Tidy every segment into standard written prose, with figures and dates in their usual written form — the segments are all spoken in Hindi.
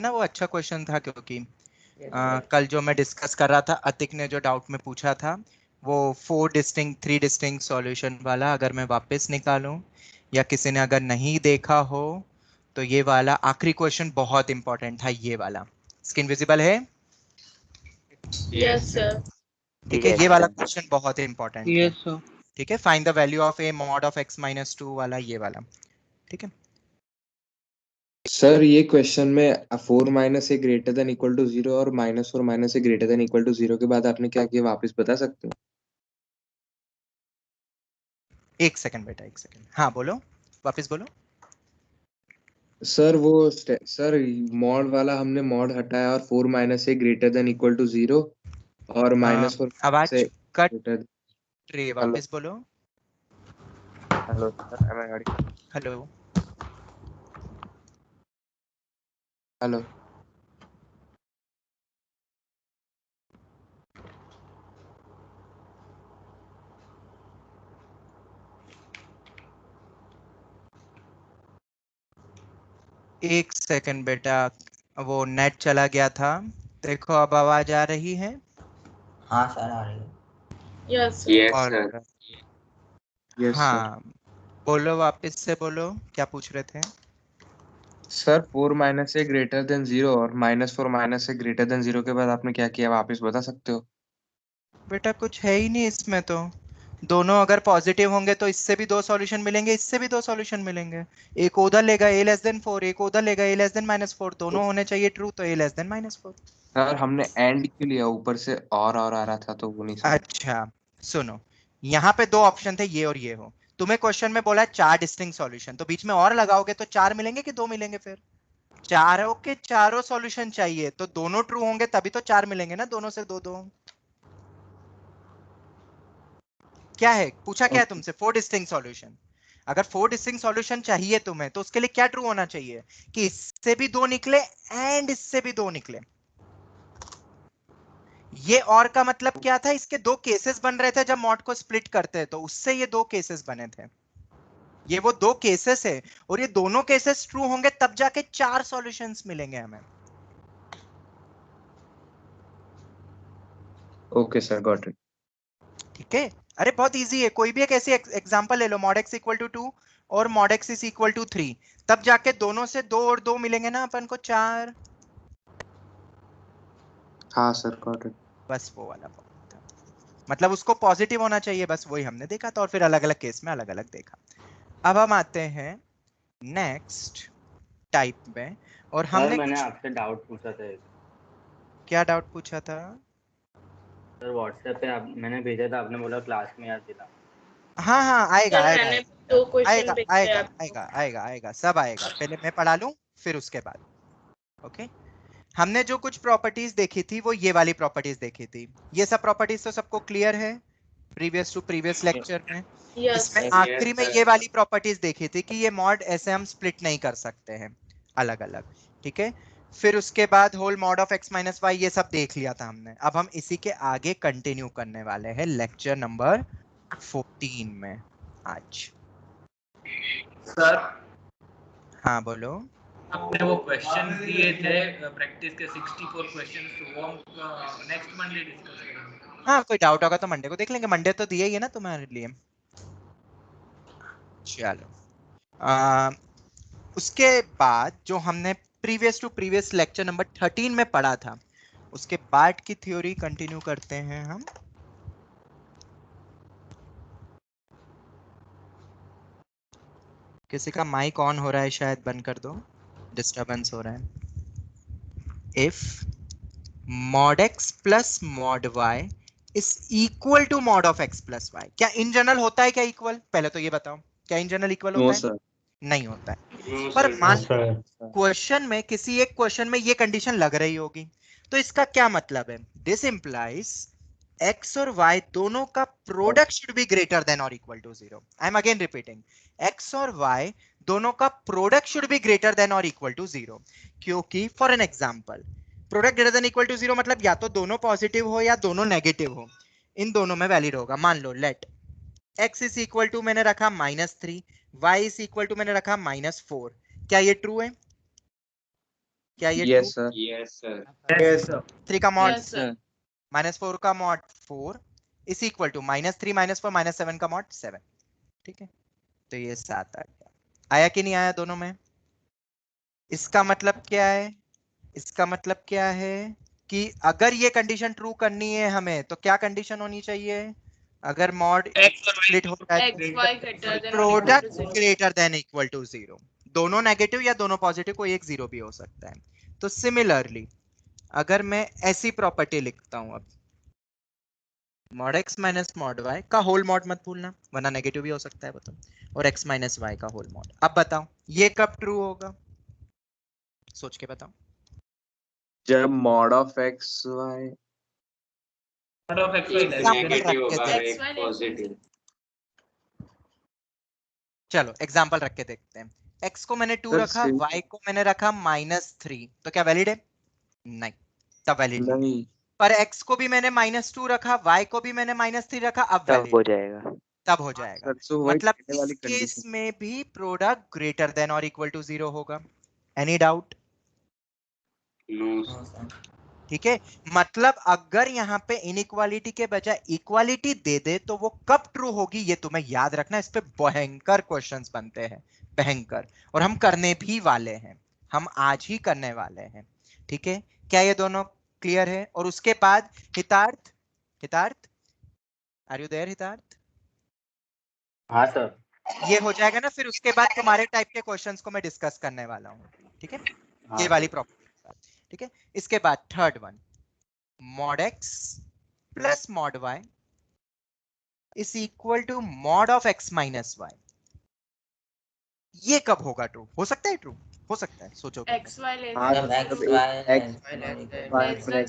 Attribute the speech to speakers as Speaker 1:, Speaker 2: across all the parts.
Speaker 1: ना वो अच्छा क्वेश्चन था, क्योंकि कल जो मैं डिस्कस कर रहा था, अतिक ने जो डाउट में पूछा था वो 3 डिस्टिंक्ट सॉल्यूशन वाला, अगर मैं वापस निकालूं या किसी ने अगर नहीं देखा हो तो ये वाला आखिरी क्वेश्चन बहुत इंपॉर्टेंट था, ये वाला। स्क्रीन विजिबल है?
Speaker 2: Yes sir.
Speaker 1: ठीक है, ये वाला क्वेश्चन बहुत इंपॉर्टेंट है।
Speaker 3: Yes sir.
Speaker 1: ठीक है, find the value of A mod of x-2 वाला, ये वाला। ठीक है
Speaker 4: सर ये क्वेश्चन में 4 minus a greater than equal to 0 और -4 minus a greater than equal to 0 के बाद आपने क्या किया, वापस बता सकते हो?
Speaker 1: एक सेकंड बेटा, एक सेकंड। हाँ बोलो, वापस बोलो।
Speaker 4: सर वो सर मॉड वाला हमने मॉड हटाया और 4 minus a greater than equal to 0 और -4
Speaker 1: आवाज
Speaker 4: से
Speaker 1: कट
Speaker 4: ग्रेटर।
Speaker 1: रही है,
Speaker 4: हेलो
Speaker 1: वापस बोलो।
Speaker 4: Hello sir, am I audible?
Speaker 1: Hello.
Speaker 4: Hello
Speaker 1: एक सेकंड बेटा, वो नेट चला गया था। देखो अब आवाज आ रही है?
Speaker 5: हाँ सर आ रही है।
Speaker 2: यस
Speaker 1: और
Speaker 2: सर।
Speaker 4: Yes sir.
Speaker 1: हाँ बोलो, वापस से बोलो, क्या पूछ रहे थे?
Speaker 4: Sir 4 minus a greater then 0 और -4 माइनस ए ग्रेटर देन 0 के बाद आपने क्या किया, वापस बता सकते हो?
Speaker 1: बेटा कुछ है ही नहीं इसमें तो। दोनों अगर पॉजिटिव होंगे तो इससे भी 2 सॉल्यूशन मिलेंगे, इससे भी 2 सॉल्यूशन मिलेंगे। एक उधर लेगा a<4, एक उधर लेगा a<-4, दोनों होने चाहिए ट्रू, तो a<-4।
Speaker 4: सर हमने एंड क्यों लिया, ऊपर से और आ रहा था तो वो नहीं समझ।
Speaker 1: अच्छा सुनो, यहाँ पे 2 ऑप्शन थे, ये और ये हो। तुम्हें क्वेश्चन में बोला 4 डिस्टिंक्ट सॉल्यूशन, तो बीच में और लगाओगे तो 4 मिलेंगे कि 2 मिलेंगे? फिर चारों के चारों सॉल्यूशन चाहिए, तो दोनों ट्रू होंगे तभी तो 4 मिलेंगे ना, दोनों से 2 2। क्या है पूछा, क्या है तुमसे? 4 डिस्टिंक्ट सॉल्यूशन। अगर 4 डिस्टिंक्ट सॉल्यूशन चाहिए तुम्हें, तो उसके लिए क्या ट्रू होना चाहिए कि इससे भी 2 निकले एंड इससे भी 2 निकले। ये और का मतलब क्या था, इसके 2 केसेस बन रहे थे जब मॉड को स्प्लिट करते, तो उससे ये 2 केसेस बने थे। ये वो 2 केसेस है, और ये दोनों केसेस ट्रू होंगे तब जाके 4 सॉल्यूशंस मिलेंगे हमें।
Speaker 4: Okay sir, got it.
Speaker 1: ठीक है, अरे बहुत इजी है। कोई भी एक ऐसी एग्जांपल ले लो, mod x इक्वल टू 2 और mod x is equal to 3, तब जाके दोनों से 2 और 2 मिलेंगे ना अपन को 4।
Speaker 4: हाँ सर, गॉट इट।
Speaker 1: बस वो वाला point था, मतलब उसको पॉजिटिव होना चाहिए, बस वही हमने देखा था, और फिर अलग अलग केस में अलग अलग देखा। अब हम आते हैं नेक्स्ट टाइप में, और हमने
Speaker 5: मैंने
Speaker 1: कुछ।
Speaker 5: आपसे डाउट पूछा था।
Speaker 1: क्या डाउट पूछा था?
Speaker 5: सर व्हाट्सएप पे मैंने भेजा था, आपने बोला क्लास में याद दिला।
Speaker 1: हाँ हाँ आएगा
Speaker 2: सर
Speaker 1: आएगा
Speaker 2: मैंने 2 क्वेश्चन
Speaker 1: आएगा
Speaker 2: भेजे
Speaker 1: आएगा
Speaker 2: आपको।
Speaker 1: आएगा आएगा आएगा, सब आएगा। पहले मैं पढ़ा लूं फिर उसके बाद। ओके, हमने जो कुछ प्रॉपर्टीज देखी थी वो ये वाली प्रॉपर्टीज देखी थी। ये सब प्रॉपर्टीज तो सबको क्लियर है प्रीवियस टू प्रीवियस लेक्चर में।
Speaker 2: यस
Speaker 1: इसमें आखिरी में ये वाली प्रॉपर्टीज देखी थी कि ये मॉड ऐसे हम स्प्लिट नहीं कर सकते हैं अलग अलग। ठीक है, फिर उसके बाद होल मॉड ऑफ x-y ये सब देख लिया था हमने। अब हम इसी के आगे कंटिन्यू करने वाले हैं लेक्चर नंबर 14 में आज।
Speaker 3: सर
Speaker 1: हाँ बोलो।
Speaker 3: आपने वो क्वेश्चन दिए थे प्रैक्टिस के 64 क्वेश्चंस, वो हम नेक्स्ट मंडे डिस्कस करेंगे।
Speaker 1: हाँ कोई डाउट होगा तो मंडे को देख लेंगे, मंडे तो दिया ही है ना तुम्हारे लिए। चलो उसके बाद जो हमने previous to previous lecture number 13 में पढ़ा था, उसके बाद की थ्योरी कंटिन्यू करते हैं हम। किसी का माइक ऑन हो रहा है शायद, बंद कर दो, डिस्टरबेंस हो रहा है। If mod x plus mod y is equal to mod of x plus y, क्या इन जनरल होता है क्या इक्वल? पहले तो ये बताओ, क्या इन जनरल इक्वल
Speaker 4: नो
Speaker 1: होता है?
Speaker 4: सर।
Speaker 1: नहीं होता है। पर मान क्वेश्चन में, किसी एक क्वेश्चन में ये कंडीशन लग रही होगी, तो इसका क्या मतलब है? दिस इंप्लाइज x और y दोनों का product should be greater than और equal to 0। I am again repeating, x और y दोनों का product should be greater than और इक्वल टू 0। क्योंकि for an example, product greater than equal to 0 मतलब या तो दोनों पॉजिटिव हो या दोनों नेगेटिव हो, इन दोनों में वैलिड होगा। मान लो let x is equal to मैंने रखा -3, y इज इक्वल टू मैंने रखा -4, क्या ये ट्रू है? क्या ये
Speaker 4: yes
Speaker 1: true?
Speaker 4: Sir. Yes sir.
Speaker 3: Yes, sir.
Speaker 1: 3 का मॉड
Speaker 2: Yes, sir.
Speaker 1: -4 का मॉड 4 इज इक्वल टू -3 -4 -7 का मॉड 7। ठीक है, तो ये 7 आ गया। आया कि नहीं आया दोनों में? इसका मतलब क्या है? इसका मतलब क्या है कि अगर ये कंडीशन ट्रू करनी है हमें, तो क्या कंडीशन होनी चाहिए? अगर मॉड
Speaker 3: X और Y
Speaker 1: स्प्लिट हो जाए
Speaker 2: X, Y greater than or equal to
Speaker 1: product
Speaker 2: 0.
Speaker 1: Greater than equal to 0, दोनों नेगेटिव या दोनों पॉजिटिव, कोई एक 0 भी हो सकता है। तो सिमिलरली अगर मैं ऐसी प्रॉपर्टी लिखता हूं, अब mod x minus mod y का होल मॉड मत भूलना, वरना नेगेटिव भी हो सकता है वो तो, और x माइनस y का होल मॉड। अब बताओ ये कब ट्रू होगा? सोच के बताओ।
Speaker 4: जब mod of X Y
Speaker 3: Mod of X Y less
Speaker 1: example
Speaker 3: than
Speaker 1: रख के देख,
Speaker 2: X, Y less than 0.
Speaker 1: चलो एग्जाम्पल रख के देखते हैं। x को मैंने 2
Speaker 4: सर,
Speaker 1: रखा,
Speaker 4: same।
Speaker 1: y को मैंने रखा -3, तो क्या वैलिड है? नहीं, तब वैलिड नहीं।
Speaker 4: नहीं,
Speaker 1: पर x को भी मैंने -2 रखा, y को भी मैंने -3 रखा, अब
Speaker 6: तब
Speaker 1: वैलिड
Speaker 6: हो जाएगा।
Speaker 1: तब हो जाएगा।
Speaker 4: सर तो वही
Speaker 1: मतलब
Speaker 4: पहले वाली
Speaker 1: इस केस
Speaker 4: कंडीशन।
Speaker 1: में भी प्रोडक्ट ग्रेटर देन और इक्वल टू 0 होगा। Any doubt? ठीक है, मतलब अगर यहाँ पे इनइक्वालिटी के बजाय इक्वालिटी दे दे तो वो कब ट्रू होगी, ये तुम्हें याद रखना। इस पे भयंकर क्वेश्चंस बनते हैं, भयंकर, और हम करने भी वाले हैं, हम आज ही करने वाले हैं। ठीक है, क्या ये दोनों क्लियर है? और उसके बाद हितार्थ, हितार्थ आर यू देयर? हितार्थ,
Speaker 5: हाँ सर।
Speaker 1: ये हो जाएगा ना, फिर उसके बाद तुम्हारे टाइप के क्वेश्चंस को मैं डिस्कस करने वाला हूँ। ठीक है, ये वाली प्रॉपर्टी। ठीक है, इसके बाद third one, mod x plus mod y is equal to mod of x minus y। ये कब होगा ट्रू? हो सकता है ट्रू, हो सकता है, सोचो।
Speaker 2: X, Y less
Speaker 4: हाँ,
Speaker 2: than
Speaker 6: जब
Speaker 4: मतलब
Speaker 2: 0.
Speaker 6: x, y
Speaker 2: Less than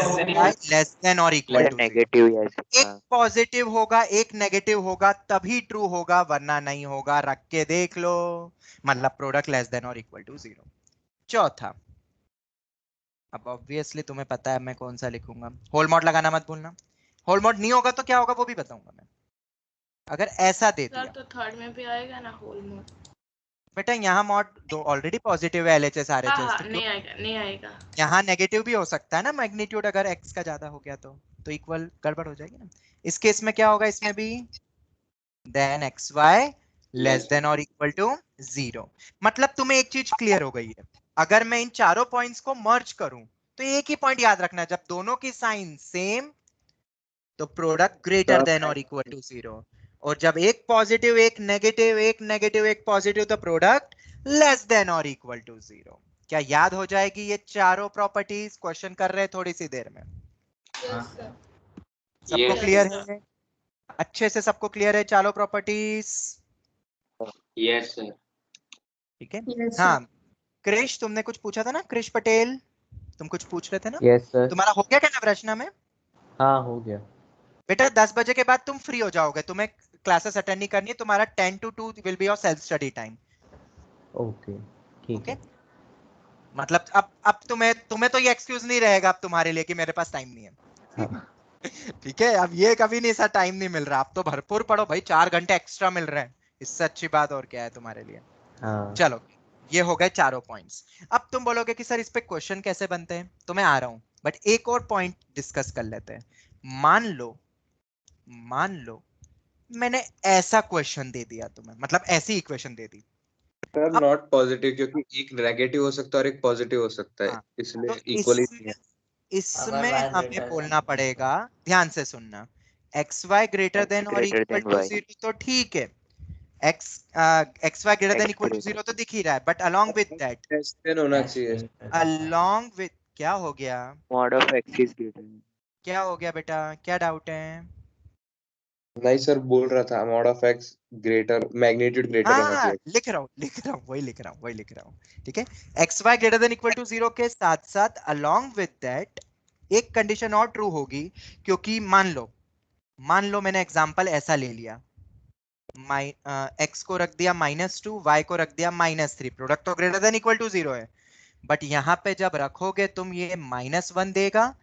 Speaker 2: 0.
Speaker 1: Less than और इक्वल टू 0।
Speaker 6: नेगेटिव
Speaker 1: एक पॉजिटिव होगा एक नेगेटिव होगा तभी ट्रू होगा, वरना नहीं होगा। रख के देख लो, मतलब प्रोडक्ट लेस देन और इक्वल टू 0। चौथा, अब ऑब्वियसली तुम्हें पता है मैं कौन सा लिखूंगा, होल मॉड लगाना मत भूलना। होल मॉड नहीं होगा तो क्या होगा वो भी बताऊंगा मैं। अगर ऐसा दे
Speaker 2: सर
Speaker 1: दिया
Speaker 2: तो थर्ड में भी आएगा ना होल मोड?
Speaker 1: बेटा, यहाँ मॉड दो ऑलरेडी पॉजिटिव है, LHS
Speaker 2: हाँ
Speaker 1: RHS,
Speaker 2: हाँ
Speaker 1: तो
Speaker 2: नहीं आएगा, नहीं आएगा।
Speaker 1: यहाँ नेगेटिव भी हो सकता है ना, मैग्नीट्यूड अगर x का ज्यादा हो गया तो इक्वल गड़बड़ हो जाएगी ना। इस केस में क्या होगा? इसमें भी देन xy लेस देन और इक्वल टू 0। मतलब तुम्हें एक चीज क्लियर हो गई है, अगर मैं इन चारों पॉइंट्स को मर्ज करूं तो एक ही पॉइंट याद रखना, जब दोनों की साइन सेम तो प्रोडक्ट ग्रेटर देन और इक्वल टू 0, और जब एक पॉजिटिव एक नेगेटिव एक नेगेटिव एक पॉजिटिव तो प्रोडक्ट लेस देन और इक्वल टू 0। क्या याद हो जाएगी ये चारों प्रॉपर्टीज? क्वेश्चन कर रहे हैं थोड़ी सी देर में।
Speaker 2: Yes, sir.
Speaker 1: सबको
Speaker 2: Yes,
Speaker 1: क्लियर
Speaker 2: sir.
Speaker 1: है? अच्छे से सबको क्लियर है चारों प्रॉपर्टीज?
Speaker 4: Yes sir.
Speaker 1: ठीक है।
Speaker 2: Yes,
Speaker 1: हाँ, कृष तुमने कुछ पूछा था ना, कृष पटेल तुम कुछ पूछ रहे थे ना?
Speaker 6: Yes sir.
Speaker 1: तुम्हारा हो गया क्या नवरचना में?
Speaker 6: हाँ हो गया।
Speaker 1: बेटा 10 बजे के बाद तुम फ्री हो जाओगे, तुम्हें क्लासेस अटेंड नहीं करनी है, तुम्हारा 10 to 2 will be your self study time.
Speaker 6: Okay ठीक है।
Speaker 1: मतलब अब तुम्हें तो ये एक्सक्यूज नहीं रहेगा अब तुम्हारे लिए कि मेरे पास टाइम नहीं है।
Speaker 6: हाँ।
Speaker 1: ठीक है, अब ये कभी नहीं ऐसा टाइम नहीं मिल रहा, अब तो भरपूर पढ़ो भाई, 4 घंटे एक्स्ट्रा मिल रहे हैं, इससे अच्छी बात और क्या है तुम्हारे लिए।
Speaker 6: हाँ।
Speaker 1: चलो, ये हो गए चारों पॉइंट्स। अब तुम बोलोगे कि सर इस पे क्वेश्चन कैसे बनते हैं, तो मैं आ रहा हूं, बट एक और पॉइंट डिस्कस कर लेते हैं। मान लो मैंने ऐसा क्वेश्चन दे दिया तुम्हें, मतलब ऐसी equation they the.
Speaker 4: Sir not positive, क्योंकि एक नेगेटिव हो सकता है और एक पॉजिटिव हो सकता है,
Speaker 1: हाँ,
Speaker 4: इसलिए
Speaker 1: तो
Speaker 4: इक्वली
Speaker 1: इसमें हमें बोलना पड़ेगा, ध्यान से सुनना, एक्स वाई ग्रेटर देन और इक्वल टू 0 तो ठीक है, X Y greater than equal to 0 तो दिख ही रहा है, बट अलोंग विद दैट,
Speaker 4: होना चाहिए।
Speaker 1: अलोंग विद क्या हो गया?
Speaker 6: Mod of x is greater.
Speaker 1: क्या हो गया बेटा, क्या डाउट है?
Speaker 4: नहीं सर, बोल रहा था mod of x greater, magnitude greater होना
Speaker 1: हाँ,
Speaker 4: चाहिए।
Speaker 1: लिख रहा हूँ वही लिख रहा हूँ। ठीक है, X Y greater than equal to 0 के साथ साथ अलोंग विद दैट एक कंडीशन और ट्रू होगी, क्योंकि मान लो मैंने एग्जांपल ऐसा ले लिया, x को रख दिया -2, y को रख दिया -3, प्रोडक्ट तो ग्रेटर देन इक्वल टू 0 है, बट यहाँ पे जब रखोगे तुम ये -1 देगा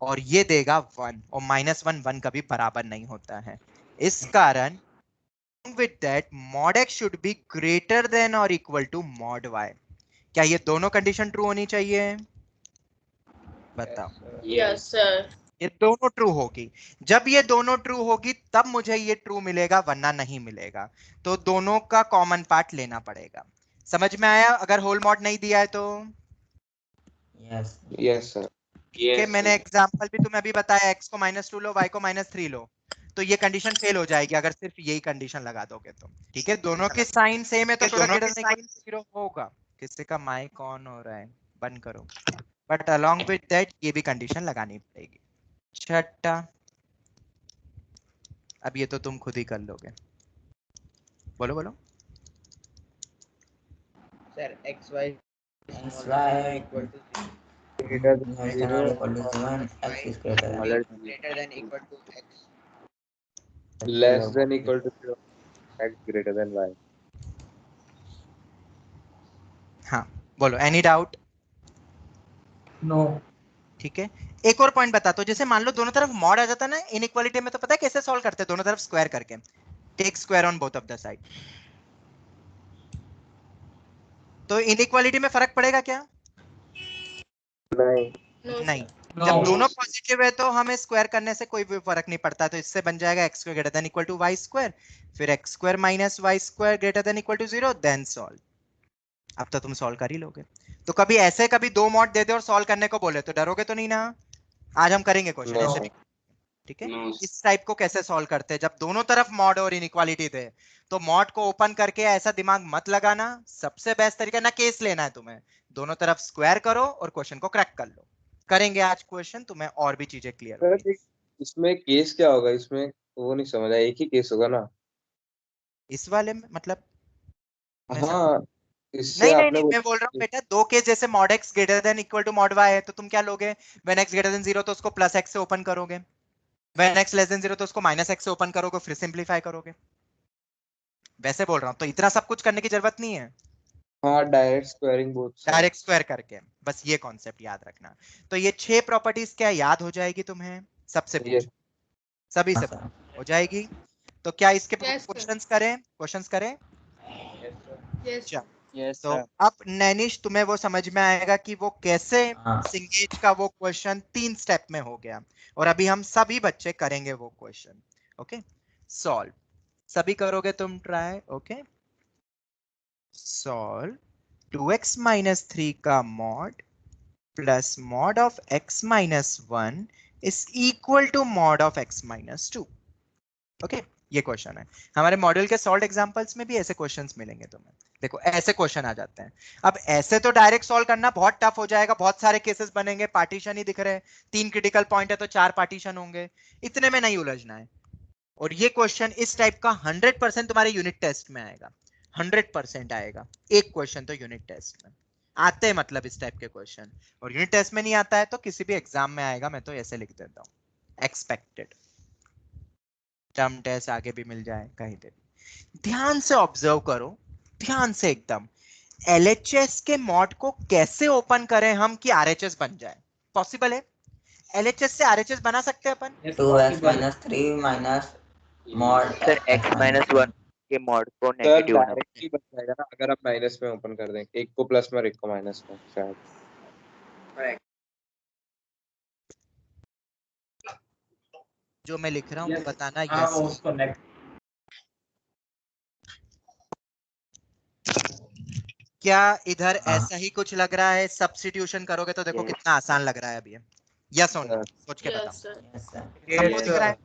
Speaker 1: और ये देगा 1, और -1 1 कभी बराबर नहीं होता है, इस कारण with that mod x should be greater than or equal to mod y। क्या ये दोनों कंडीशन ट्रू होनी चाहिए? बताओ।
Speaker 2: Yes sir.
Speaker 1: ये दोनों ट्रू होगी। जब ये दोनों ट्रू होगी तब मुझे ये ट्रू मिलेगा, वरना नहीं मिलेगा। तो दोनों का कॉमन पार्ट लेना पड़ेगा। समझ में आया? अगर होल मॉड नहीं दिया है तो
Speaker 5: यस
Speaker 4: यस सर।
Speaker 1: ठीक है। मैंने एग्जांपल भी तुम्हें अभी बताया, x को -2 लो, y को -3 लो, तो ये कंडीशन फेल हो जाएगी अगर सिर्फ यही कंडीशन लगा दोगे तो। ठीक है, दोनों के साइन सेम है तो प्रोडक्ट ग्रेटर देन 0 होगा। किसी का माइक ऑन हो रहा है, बंद करो। बट अलोंग विद दैट ये भी कंडीशन लगानी पड़ेगी। छठा, अब ये तो तुम खुद ही कर लोगे। बोलो बोलो।
Speaker 6: Sir X Y
Speaker 5: y
Speaker 4: greater than
Speaker 5: less than
Speaker 4: 0
Speaker 5: or equal to 7, x is greater than
Speaker 6: greater than equal to X.
Speaker 4: Less than equal to 0 x greater than y।
Speaker 1: हाँ बोलो, एनी डाउट?
Speaker 3: नो।
Speaker 1: ठीक है, एक और पॉइंट बता। तो जैसे मान लो दोनों तरफ मॉड आ जाता ना इनइक्वालिटी में, तो पता है कैसे सॉल्व करते हैं? दोनों तरफ स्क्वायर करके, take square on both of the side. तो इनइक्वालिटी में फर्क पड़ेगा क्या?
Speaker 4: नहीं।
Speaker 1: नहीं। जब दोनों पॉजिटिव है तो हमें स्क्वायर करने से कोई भी फर्क नहीं पड़ता। तो इससे बन जाएगा x square greater than equal to Y square, फिर x square minus Y square greater than equal to 0, then solve. अब तो तुम सॉल्व कर ही लोगे। तो कभी ऐसे कभी दो मॉड दे दे और सॉल्व करने को बोले तो डरोगे तो नहीं ना? आज हम करेंगे क्वेश्चन
Speaker 4: No.
Speaker 1: ऐसे। ठीक है, इस टाइप को कैसे सॉल्व करते हैं जब दोनों तरफ मॉड और इनइक्वालिटी थे। तो मॉड को ओपन करके ऐसा दिमाग मत लगाना। सबसे बेस्ट तरीका ना केस लेना है तुम्हें, दोनों तरफ स्क्वायर करो और क्वेश्चन को क्रैक कर लो। करेंगे आज क्वेश्चन, तुम्हें और भी चीजें क्लियर
Speaker 4: सर
Speaker 1: होगी।
Speaker 4: इसमें केस क्या होगा? इसमें वो नहीं समझ आया। एक ही केस होगा ना?
Speaker 1: इस वाले में मतलब मैं
Speaker 4: हाँ, इससे
Speaker 1: नहीं नहीं
Speaker 4: आपने
Speaker 1: नहीं, मैं बोल रहा हूँ बेटा, दो केस जैसे mod x greater than equal to mod y है, तो तुम क्या लोगे? व्हेन x ग्रेटर देन 0 तो उसको प्लस x से ओपन करोगे, व्हेन x लेस देन 0 तो उसको माइनस x से ओपन करोगे, फिर सिंपलीफाई करोगे। वैसे बोल रहा हूँ, तो इतना सब कुछ करने की जरूरत नहीं है।
Speaker 4: हाँ, direct squaring both
Speaker 1: direct square करके, बस ये कॉन्सेप्ट याद रखना। तो ये 6 प्रॉपर्टीज क्या याद हो जाएगी तुम्हें? सबसे पूछो, सभी से हो जाएगी। तो क्या इसके क्वेश्चंस करें? क्वेश्चंस करें?
Speaker 2: यस
Speaker 6: यस
Speaker 1: तो
Speaker 6: सर।
Speaker 1: अब नैनिश तुम्हें वो समझ में आएगा कि वो कैसे सिंगेज का वो क्वेश्चन 3 स्टेप में हो गया, और अभी हम सभी बच्चे करेंगे वो क्वेश्चन। ओके, सॉल्व सभी करोगे तुम try. Okay, solve 2x minus 3 का mod plus mod of x minus 1 is equal to mod of x minus 2। Okay, ये क्वेश्चन है। हमारे मॉड्यूल के सॉल्व एग्जांपल्स में भी ऐसे क्वेश्चंस मिलेंगे तुम्हें। देखो ऐसे क्वेश्चन आ जाते हैं। अब ऐसे तो डायरेक्ट सॉल्व करना बहुत टफ हो जाएगा, बहुत सारे केसेस बनेंगे, पार्टीशन ही दिख रहे हैं, 3 क्रिटिकल पॉइंट है तो 4 पार्टीशन होंगे, इतने में नहीं उलझना है। और ये क्वेश्चन इस टाइप का 100% तुम्हारे यूनिट टेस्ट में आएगा, 100% आएगा। एक क्वेश्चन तो यूनिट टेस्ट में आते हैं, मतलब इस टाइप के क्वेश्चन। और यूनिट टेस्ट में नहीं आता है तो किसी भी एग्जाम में आएगा। मैं तो ऐसे लिख देता हूँ, एक्सपेक्टेड। टर्म टेस्ट आगे भी मिल जाए कहीं पे भी। ध्यान से ऑब्जर्व करो, ध्यान से एकदम। LHS के मॉड को कैसे ओपन करें हम कि RHS बन जाए? पॉसिबल है? LHS से RHS बना सकते हैं अपन?
Speaker 5: 2x minus 3 minus mod
Speaker 6: sir
Speaker 5: x
Speaker 6: x
Speaker 5: minus
Speaker 6: minus 1 के मॉड को
Speaker 4: सर
Speaker 6: नेगेटिव होना
Speaker 4: डायरेक्ट ही बन जाएगा ना, अगर आप माइनस में ओपन कर दें। एक को प्लस में और एक को माइनस में शायद।
Speaker 1: जो मैं लिख रहा हूँ वो बताना
Speaker 3: हाँ
Speaker 1: यस।
Speaker 3: वो उसको नेक्स्ट।
Speaker 1: क्या इधर ऐसा ही कुछ लग रहा है? सब्स्टिट्यूशन करोगे तो देखो कितना आसान लग रहा है अभी। यस और नो, सोच के बताओ।
Speaker 2: Yes sir.
Speaker 5: yes sir
Speaker 1: सबको दिख रहा है?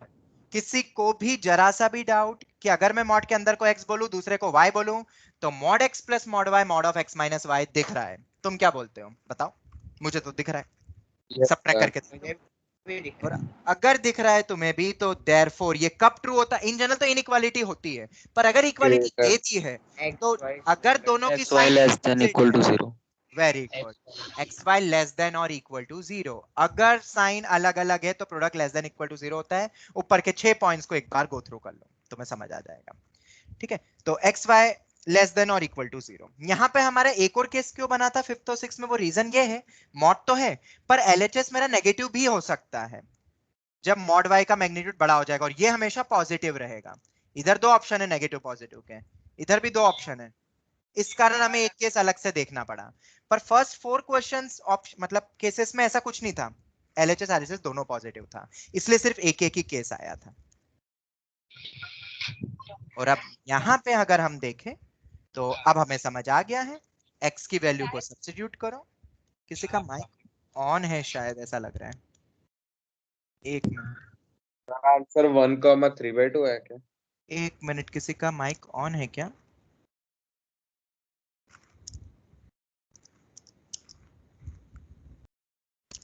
Speaker 1: किसी को भी जरा सा भी डाउट कि अगर मैं मॉड के अंदर को x बोलूं दूसरे को y बोलूं तो mod x plus mod y mod of x minus y दिख रहा है? तुम क्या बोलते हो बताओ? मुझे तो दिख रहा है, सब ट्रैक करके देखो। और अगर दिख रहा है तुम्हें भी तो देयरफॉर ये कब ट्रू होता है? इन जनरल तो इनइक्वालिटी होती है, पर अगर इक्वालिटी दे दी है तो अगर दोनों की
Speaker 6: X Y less than equal to 0।
Speaker 1: Very good, X Y less than और इक्वल टू 0। अगर साइन अलग अलग है तो product less than equal to 0 होता है। ऊपर के 6 पॉइंट्स को एक बार गो थ्रू कर लो, तुम्हें समझ आ जाएगा। ठीक है, तो एक्स वाई लेस देन और इक्वल टू 0। यहां पे हमारा एक और केस क्यों बना था 5th और 6th में? वो रीजन ये है, मॉड तो है पर LHS मेरा नेगेटिव भी हो सकता है जब मॉड y का मैग्नीट्यूड बड़ा हो जाएगा, और ये हमेशा पॉजिटिव रहेगा। इधर दो ऑप्शन है नेगेटिव पॉजिटिव के, इधर भी दो ऑप्शन है। इस कारण हमें एक केस अलग से देखना पड़ा। पर फर्स्ट 4 क्वेश्चंस मतलब केसेस में ऐसा कुछ नहीं था, LHS RHS दोनों पॉजिटिव था, इसलिए सिर्फ एक एक ही केस आया था। और अब यहाँ पे अगर हम देखें तो अब हमें समझ आ गया है, x की वैल्यू को सब्स्टिट्यूट करो। किसी का माइक ऑन है शायद, ऐसा लग रहा है। एक मिनट,
Speaker 4: आंसर 1,3/2 है क्या?
Speaker 1: एक मिनट, किसी का माइक ऑन है क्या?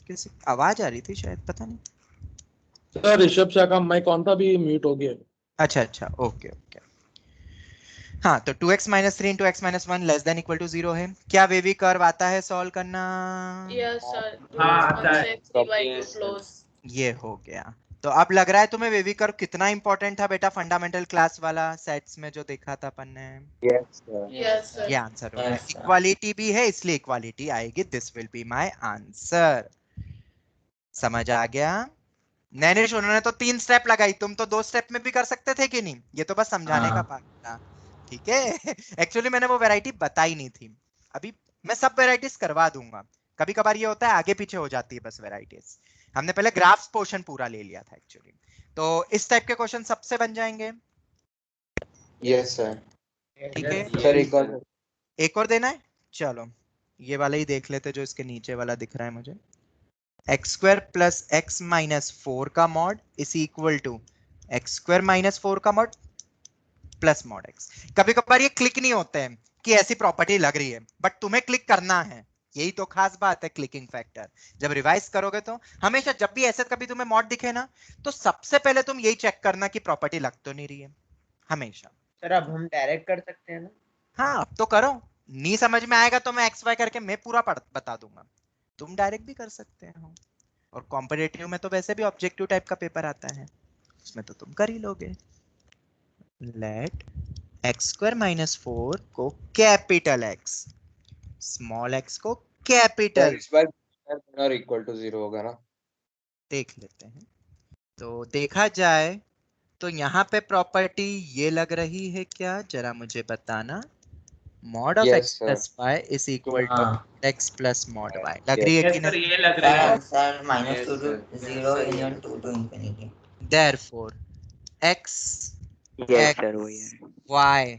Speaker 1: किसी आवाज आ रही थी शायद, पता नहीं।
Speaker 7: सर ऋषभ शाह का माइक ऑन था, भी म्यूट हो गया।
Speaker 1: अच्छा अच्छा, ओके ओके। हाँ, तो 2x - 3 × x - 1 less than equal to 0 है। क्या वेवी कर्व आता है सॉल्व करना?
Speaker 2: Yes, sir.
Speaker 3: हाँ, आता है।
Speaker 2: 3/2 close.
Speaker 1: ये हो गया। तो अब लग रहा है तुम्हें वेवी कर्व कितना इंपॉर्टेंट था बेटा, फंडामेंटल क्लास वाला सेट्स में जो देखा था अपन ने।
Speaker 4: Yes sir.
Speaker 2: Yes, sir.
Speaker 1: ये आंसर होगा। इक्वालिटी भी है इसलिए इक्वालिटी आएगी, this will be my answer. समझ आ गया? नैनिश, उन्होंने तो 3 स्टेप लगाई, तुम तो 2 स्टेप में भी कर सकते थे कि नहीं? ये तो बस समझाने का पार्ट था, ठीक है। एक्चुअली मैंने वो वैरायटी बताई नहीं थी। अभी मैं सब वैरायटीज करवा दूंगा। कभी कभार ये होता है आगे पीछे हो जाती है बस वैरायटीज। हमने पहले ग्राफ्स पोर्शन पूरा ले लिया था एक्चुअली। तो इस टाइप के क्वेश्चन सबसे बन जाएंगे।
Speaker 4: Yes sir.
Speaker 1: ठीक है,
Speaker 4: सर
Speaker 1: एक और देना है, चलो ये वाला ही देख लेते जो इसके नीचे वाला दिख रहा है मुझे। x² + x - 4 का mod is equal to x² - 4 का मॉड प्लस मॉड x। कभी कभार ये क्लिक नहीं होते हैं कि ऐसी प्रॉपर्टी लग रही है, बट तुम्हें क्लिक करना है, यही तो खास बात है क्लिकिंग फैक्टर। जब रिवाइज करोगे तो हमेशा जब भी ऐसे कभी तुम्हें मॉड दिखे ना, तो सबसे पहले तुम यही चेक करना कि प्रॉपर्टी लग तो नहीं रही है, हमेशा।
Speaker 6: सर अब हम डायरेक्ट कर सकते हैं ना?
Speaker 1: हाँ, अब तो करो। नहीं समझ में आएगा तो मैं XY करके मैं पूरा बता दूंगा, तुम डायरेक्ट भी कर सकते हो। और कॉम्पिटिटिव में तो वैसे भी ऑब्जेक्टिव टाइप का पेपर आता है, उसमें तो तुम कर ही लोगे। लेट x² - 4 को कैपिटल X, स्मॉल x को कैपिटल,
Speaker 4: इस बार और इक्वल टू 0 होगा ना?
Speaker 1: देख लेते हैं। तो देखा जाए तो यहाँ पे प्रॉपर्टी ये लग रही है क्या, जरा मुझे बताना। Mod of x + y is equal to x + mod y लग रही है कि
Speaker 3: यस सर,
Speaker 1: नहीं?
Speaker 3: ये लग रहा है।
Speaker 8: Sir -2 to 0 and 2 to infinity.
Speaker 1: Therefore x
Speaker 6: yes
Speaker 1: x
Speaker 6: sir, वही है।
Speaker 1: y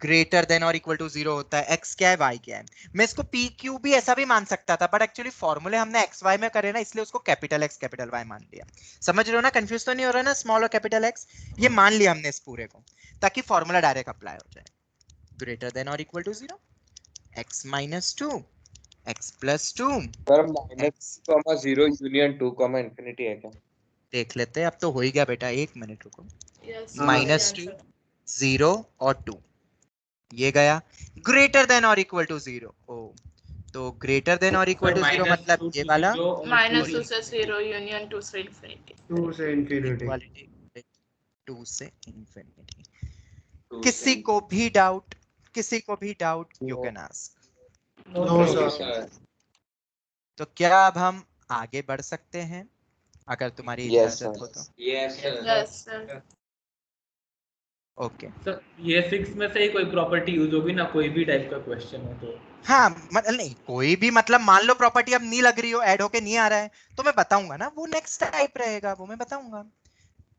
Speaker 1: ग्रेटर देन और इक्वल टू 0 होता है। x क्या है, y क्या है। मैं इसको p q भी ऐसा भी मान सकता था, बट एक्चुअली फॉर्मूले हमने x y में करे ना, इसलिए उसको कैपिटल x कैपिटल y मान लिया। समझ रहे हो ना, कंफ्यूज तो नहीं हो रहा ना, स्मॉल और कैपिटल x ये मान लिया हमने इस पूरे को, ताकि फॉर्मूला डायरेक्ट अप्लाई हो जाए। ग्रेटर देन और equal to 0, x - 2 x + 2।
Speaker 4: Sir -0 union 2, infinity है क्या?
Speaker 1: देख लेते हैं, अब तो हो ही गया बेटा, एक मिनट रुको।
Speaker 2: Yes,
Speaker 1: -2 0 और 2 ये गया, ग्रेटर देन और इक्वल टू 0। ओ, तो ग्रेटर देन और इक्वल टू 0 मतलब ये वाला
Speaker 2: -2 से 0 union 2 से infinity.
Speaker 7: 2 से infinity.
Speaker 1: इक्वालिटी 2 से इंफिनिटी। किसी को भी डाउट, किसी को भी doubt, you can ask.
Speaker 7: No sir.
Speaker 1: तो क्या अब हम आगे बढ़ सकते हैं, अगर तुम्हारी इजाजत हो तो?
Speaker 2: Yes, sir.
Speaker 1: ओके।
Speaker 3: सर ये 6 में से ही कोई प्रॉपर्टी यूज होगी ना, कोई भी टाइप का क्वेश्चन हो तो?
Speaker 1: हाँ, मतलब नहीं कोई भी, मतलब मान लो प्रॉपर्टी अब नहीं लग रही हो, ऐड होके नहीं आ रहा है, तो मैं बताऊंगा ना, वो नेक्स्ट टाइप रहेगा, वो मैं बताऊंगा।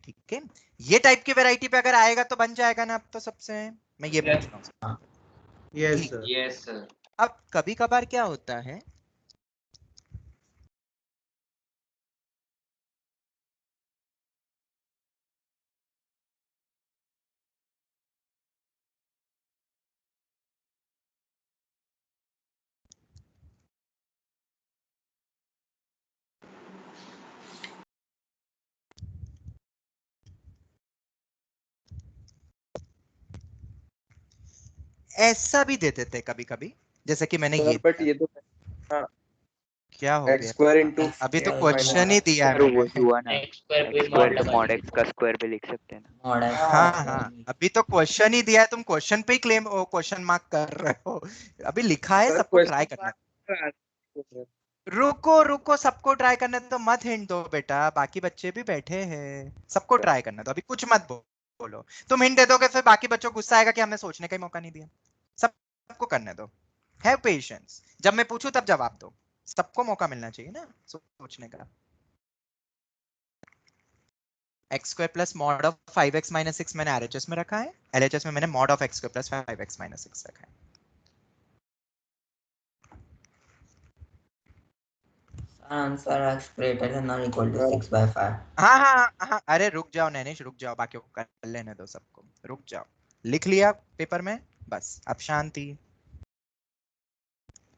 Speaker 1: ठीक है, ये टाइप की वैरायटी पे अगर आएगा तो बन जाएगा ना। अब तो सबसे मैं ये पूछ रहा हूँ।
Speaker 7: Yes sir.
Speaker 1: अब कभी कभार क्या होता है, ऐसा भी दे देते कभी कभी, जैसे कि मैंने ये
Speaker 4: बट ये तो
Speaker 1: क्या हो
Speaker 4: x
Speaker 1: गया,
Speaker 4: स्क्वायर इंटू
Speaker 1: अभी तो क्वेश्चन ही दिया है
Speaker 6: वो
Speaker 1: मैंने।
Speaker 6: हुआ ना, x² तो mod x का स्क्वायर भी लिख सकते हैं ना।
Speaker 8: Mod x.
Speaker 1: हाँ हाँ, अभी तो क्वेश्चन ही दिया है, तुम क्वेश्चन पे ही क्लेम क्वेश्चन मार्क कर रहे हो। अभी लिखा है, सबको ट्राई करना है। रुको रुको, सबको ट्राई करने तो मत हिंट दो बेटा, बाकी बच्चे भी बैठे हैं, सबको ट्राई करना दो, अभी कुछ मत बोलो। तुम हिंट दे दोगे फिर बाकी बच्चों को गुस्सा आएगा कि हमने सोचने का ही मौका नहीं दिया। सब सबको करने दो, हैव पेशेंस, जब मैं पूछूं तब जवाब दो, सबको मौका मिलना चाहिए ना सोचने का। X square plus mod of 5x minus 6 मैंने RHS में रखा है, LHS में मैंने mod of x square plus 5x minus 6 रखा है।
Speaker 8: Answer x greater than or equal to 6/5.
Speaker 1: हाँ हाँ हाँ, अरे रुक जाओ नैनिश, रुक जाओ, बाकी को कर लेने दो सबको, रुक जाओ। लिख लिया पेपर में, बस अब शांति।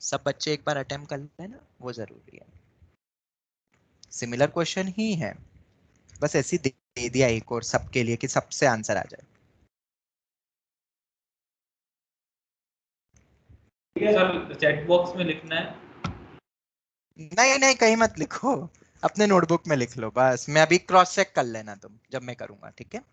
Speaker 1: सब बच्चे एक बार अटेम्प्ट कर लेना, वो जरूरी है। सिमिलर क्वेश्चन ही है, बस ऐसे दे दिया एक और सबके लिए कि सबसे आंसर आ जाए।
Speaker 3: सर चैट बॉक्स में लिखना है।
Speaker 1: नहीं नहीं कहीं मत लिखो, अपने नोटबुक में लिख लो बस, मैं अभी क्रॉस चेक कर लेना तुम जब मैं करूंगा, ठीक है।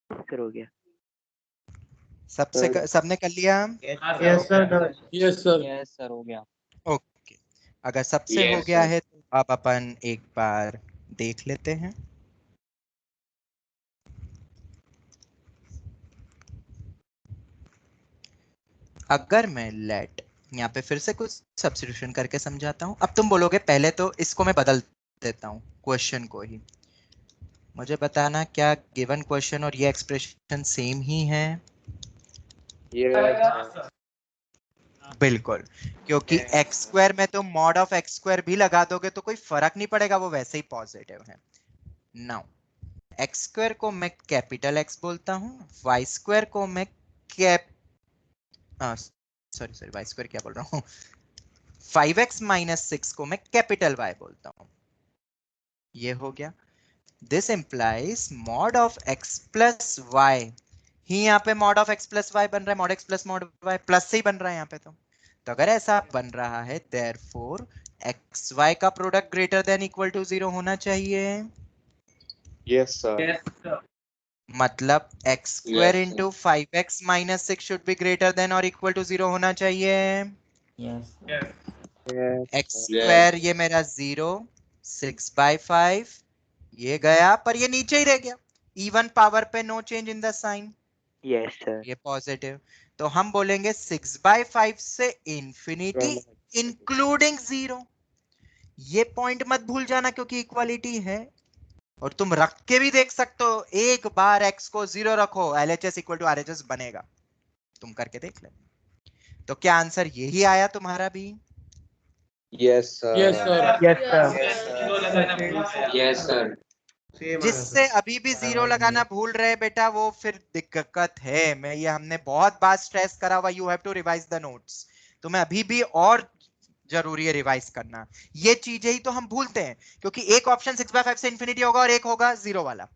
Speaker 6: सर हो गया।
Speaker 1: सबने कर लिया?
Speaker 7: यस सर हो गया।
Speaker 1: ओके, अगर सबसे हो गया है तो अब अपन एक बार देख लेते हैं। अगर मैं लेट यहाँ पे फिर से कुछ सब्स्टिट्यूशन करके समझाता हूँ। अब तुम बोलोगे पहले तो इसको मैं बदल देता हूँ, क्वेश्चन को ही। मुझे बताना क्या गिवन क्वेश्चन और ये एक्सप्रेशन सेम ही है? बिल्कुल, क्योंकि एक्स स्क्वायर में तो मॉड ऑफ एक्स स्क्वायर भी लगा दोगे तो कोई फर्क नहीं पड़ेगा, वो वैसे ही पॉजिटिव है। नाउ एक्स स्क्वायर को मैं कैपिटल एक्स बोलता हूँ, वाई स्क्वायर को मैं सॉरी वाई स्क्वायर क्या बोल रहा हूँ, 5x माइनस 6 को मैं कैपिटल वाई बोलता हूँ। ये हो गया। This implies mod of x plus Y ही यहाँ पे mod of x plus Y बन रहा है, mod x plus mod y plus से ही बन रहा है यहाँ पे। तो अगर ऐसा बन रहा है देयरफॉर एक्स वाई का product greater than equal to 0 होना चाहिए।
Speaker 9: Yes sir.
Speaker 1: मतलब X square into 5x minus 6 should be greater than और इक्वल टू 0 होना चाहिए।
Speaker 8: Yes.
Speaker 1: एक्स स्क्वायर ये मेरा 0, 6/5 ये गया, पर ये नीचे ही रह गया, इवन पावर पे no change in the sign.
Speaker 6: Yes sir.
Speaker 1: ये पॉजिटिव, तो हम बोलेंगे 6/5 से इंफिनिटी इंक्लूडिंग 0। ये पॉइंट मत भूल जाना क्योंकि इक्वालिटी है। और तुम रख के भी देख सकते हो, एक बार x को 0 रखो, LHS इक्वल टू RHS बनेगा, तुम करके देख ले। तो क्या आंसर यही आया तुम्हारा भी?
Speaker 9: Yes sir.
Speaker 7: Yes sir.
Speaker 9: Yes sir.
Speaker 1: जिससे अभी भी 0 लगाना भूल रहे बेटा, वो फिर दिक्कत है। मैं ये हमने बहुत बार स्ट्रेस करा हुआ, you have to revise the notes. तो मैं अभी भी और जरूरी है रिवाइज करना। ये चीजें ही तो हम भूलते हैं, क्योंकि एक ऑप्शन 6/5 से इंफिनिटी होगा और एक होगा 0 वाला,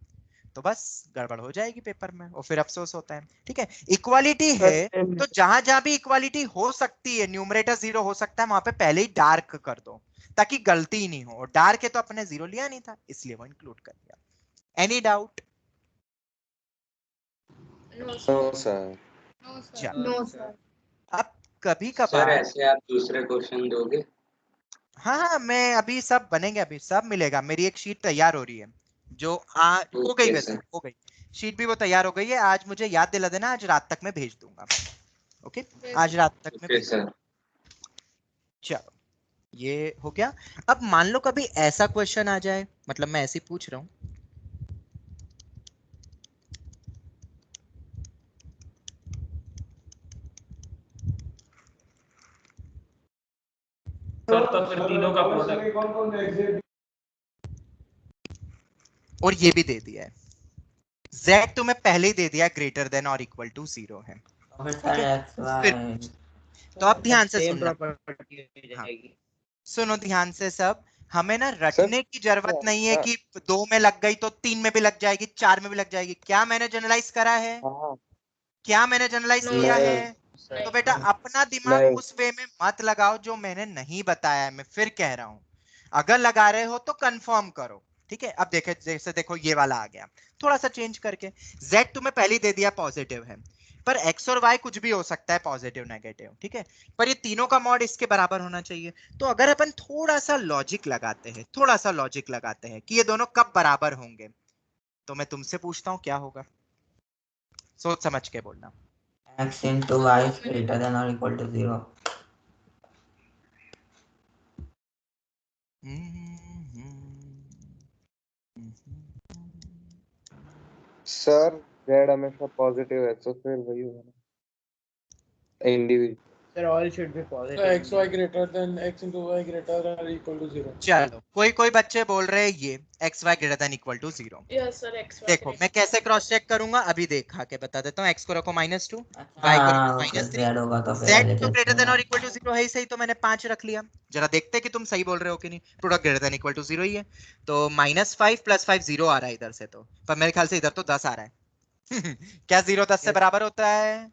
Speaker 1: तो बस गड़बड़ हो जाएगी पेपर में और फिर अफसोस होता है। ठीक है, इक्वालिटी है तो जहां जहां भी इक्वालिटी हो सकती है, न्यूमरेटर 0 हो सकता है, वहां पे पहले ही डार्क कर दो ताकि गलती ही नहीं हो। डार्क है तो अपने 0 लिया नहीं था, इसलिए वो इंक्लूड कर दिया। Any doubt?
Speaker 2: No,
Speaker 9: sir.
Speaker 2: No, sir.
Speaker 1: अब कभी
Speaker 9: सर
Speaker 1: कभार
Speaker 9: ऐसे आप दूसरे क्वेश्चन दोगे?
Speaker 1: हाँ मैं अभी सब बनेंगे, अभी सब मिलेगा। मेरी एक शीट तैयार हो रही है जो आज हो गई, वैसे हो गई शीट भी, वो तैयार हो गई है। आज मुझे याद दिला देना, आज रात तक मैं भेज दूंगा। ओके, आज रात तक में भेज दूंगा। चलो ये हो गया। अब मान लो कभी ऐसा क्वेश्चन आ जाए, मतलब मैं ऐसे ही पूछ रहा हूँ,
Speaker 3: तो फिर तीनों का प्रोडक्ट
Speaker 1: और ये भी दे दिया है, z तुम्हें पहले ही दे दिया ग्रेटर देन और इक्वल टू 0 है। तो अब ध्यान से सुनना, सुनो ध्यान से सब। हमें ना रटने की जरूरत नहीं है कि 2 में लग गई तो 3 में भी लग जाएगी, 4 में भी लग जाएगी। क्या मैंने जनरलाइज करा है? क्या मैंने जनरलाइज किया है? तो बेटा अपना दिमाग उस वे में मत लगाओ जो मैंने नहीं बताया है। मैं फिर कह रहा हूं, अगर लगा रहे हो तो कंफर्म करो। ठीक है, अब देखे जैसे देखो ये वाला आ गया, थोड़ा सा चेंज करके। z तुम्हें पहले दे दिया पॉजिटिव है, पर x और y कुछ भी हो सकता है, पॉजिटिव नेगेटिव, ठीक है, पर ये तीनों का मॉड इसके बराबर होना चाहिए। तो अगर अपन थोड़ा सा लॉजिक लगाते हैं कि ये दोनों कब बराबर होंगे, तो मैं तुमसे पूछता हूँ क्या होगा, सोच समझ के बोलना।
Speaker 8: x into y is greater than or equal to 0.
Speaker 9: Sir z हमेशा पॉजिटिव है तो फिर वही होगा ना, individual.
Speaker 5: Sir, all should be
Speaker 7: So
Speaker 5: positive.
Speaker 7: x y greater than x into y greater than or equal to 0.
Speaker 1: चलो कोई बच्चे बोल रहे हैं ये x y greater than equal to 0।
Speaker 2: Yes sir, XY.
Speaker 1: देखो मैं कैसे क्रॉस चेक करूंगा, अभी देखा के बता देता हूँ। x को रखो -2, y को रखो -3,
Speaker 8: z होगा तो
Speaker 1: z तो ग्रेटर देन और इक्वल टू 0 है ही सही, तो मैंने 5 रख लिया। जरा देखते हैं कि तुम सही बोल रहे हो कि नहीं। Product greater than equal to 0 ही है, तो -5 + 5 0 आ रहा है इधर से, तो पर मेरे ख्याल से इधर तो 10 आ रहा है। क्या 0 10 से बराबर होता है?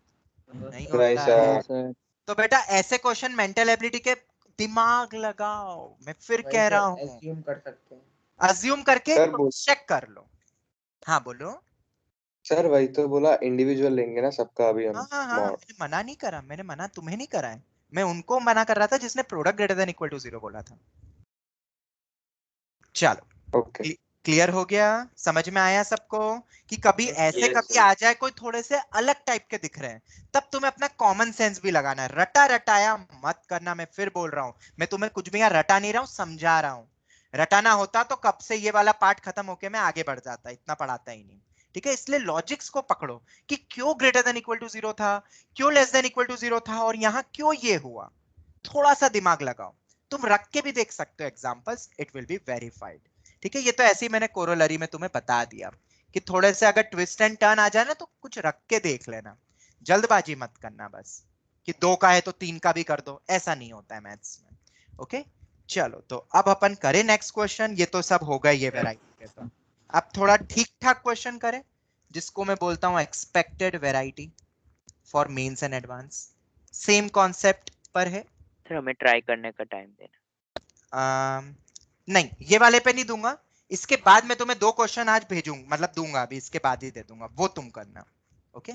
Speaker 1: नहीं होता है। तो बेटा ऐसे क्वेश्चन मेंटल एबिलिटी के दिमाग लगाओ, मैं फिर कह रहा हूँ,
Speaker 5: assume कर सकते हैं।
Speaker 1: अज्यूम करके चेक कर लो। हाँ बोलो।
Speaker 9: सर वही तो बोला, इंडिविजुअल लेंगे ना सबका अभी हम।
Speaker 1: हाँ मैंने मना नहीं करा, मैंने मना तुम्हें नहीं करा है, मैं उनको मना कर रहा था जिसने product greater than equal to 0 बोला था। चलो
Speaker 9: ओके,
Speaker 1: क्लियर हो गया, समझ में आया सबको कि कभी ऐसे कभी आ जाए कोई थोड़े से अलग टाइप के दिख रहे हैं, तब तुम्हें अपना कॉमन सेंस भी लगाना है, रटा रटाया मत करना। मैं फिर बोल रहा हूं, मैं तुम्हें कुछ भी यहाँ रटा नहीं रहा हूं, समझा रहा हूं। रटाना होता तो कब से ये वाला पार्ट खत्म होके मैं आगे बढ़ जाता, इतना पढ़ाता ही नहीं, ठीक है। इसलिए लॉजिक्स को पकड़ो कि क्यों ग्रेटर देन इक्वल टू 0 था, क्यों लेस देन इक्वल टू 0 था, और यहाँ क्यों ये हुआ। थोड़ा सा दिमाग लगाओ, तुम रख के भी देख सकते हो examples, it will be verified, ठीक है। ये तो ऐसे ही मैंने कोरोलरी में तुम्हें बता दिया कि थोड़े से अगर ट्विस्ट एंड टर्न आ जाए ना, तो कुछ रख के देख लेना, जल्दबाजी मत करना बस कि 2 का है तो 3 का भी कर दो, ऐसा नहीं होता है मैथ्स में। ओके चलो, तो अब अपन करें नेक्स्ट क्वेश्चन। ये तो सब हो गए ये वैरायटी के, तो अब थोड़ा ठीक ठाक क्वेश्चन करें जिसको मैं बोलता हूं expected variety for mains and advance. Same concept पर है।
Speaker 6: सर हमें ट्राई करने का टाइम देना।
Speaker 1: नहीं ये वाले पे नहीं दूंगा, इसके बाद मैं तुम्हें 2 क्वेश्चन आज भेजूंगा, मतलब दूंगा अभी, इसके बाद ही दे दूंगा, वो तुम करना। Okay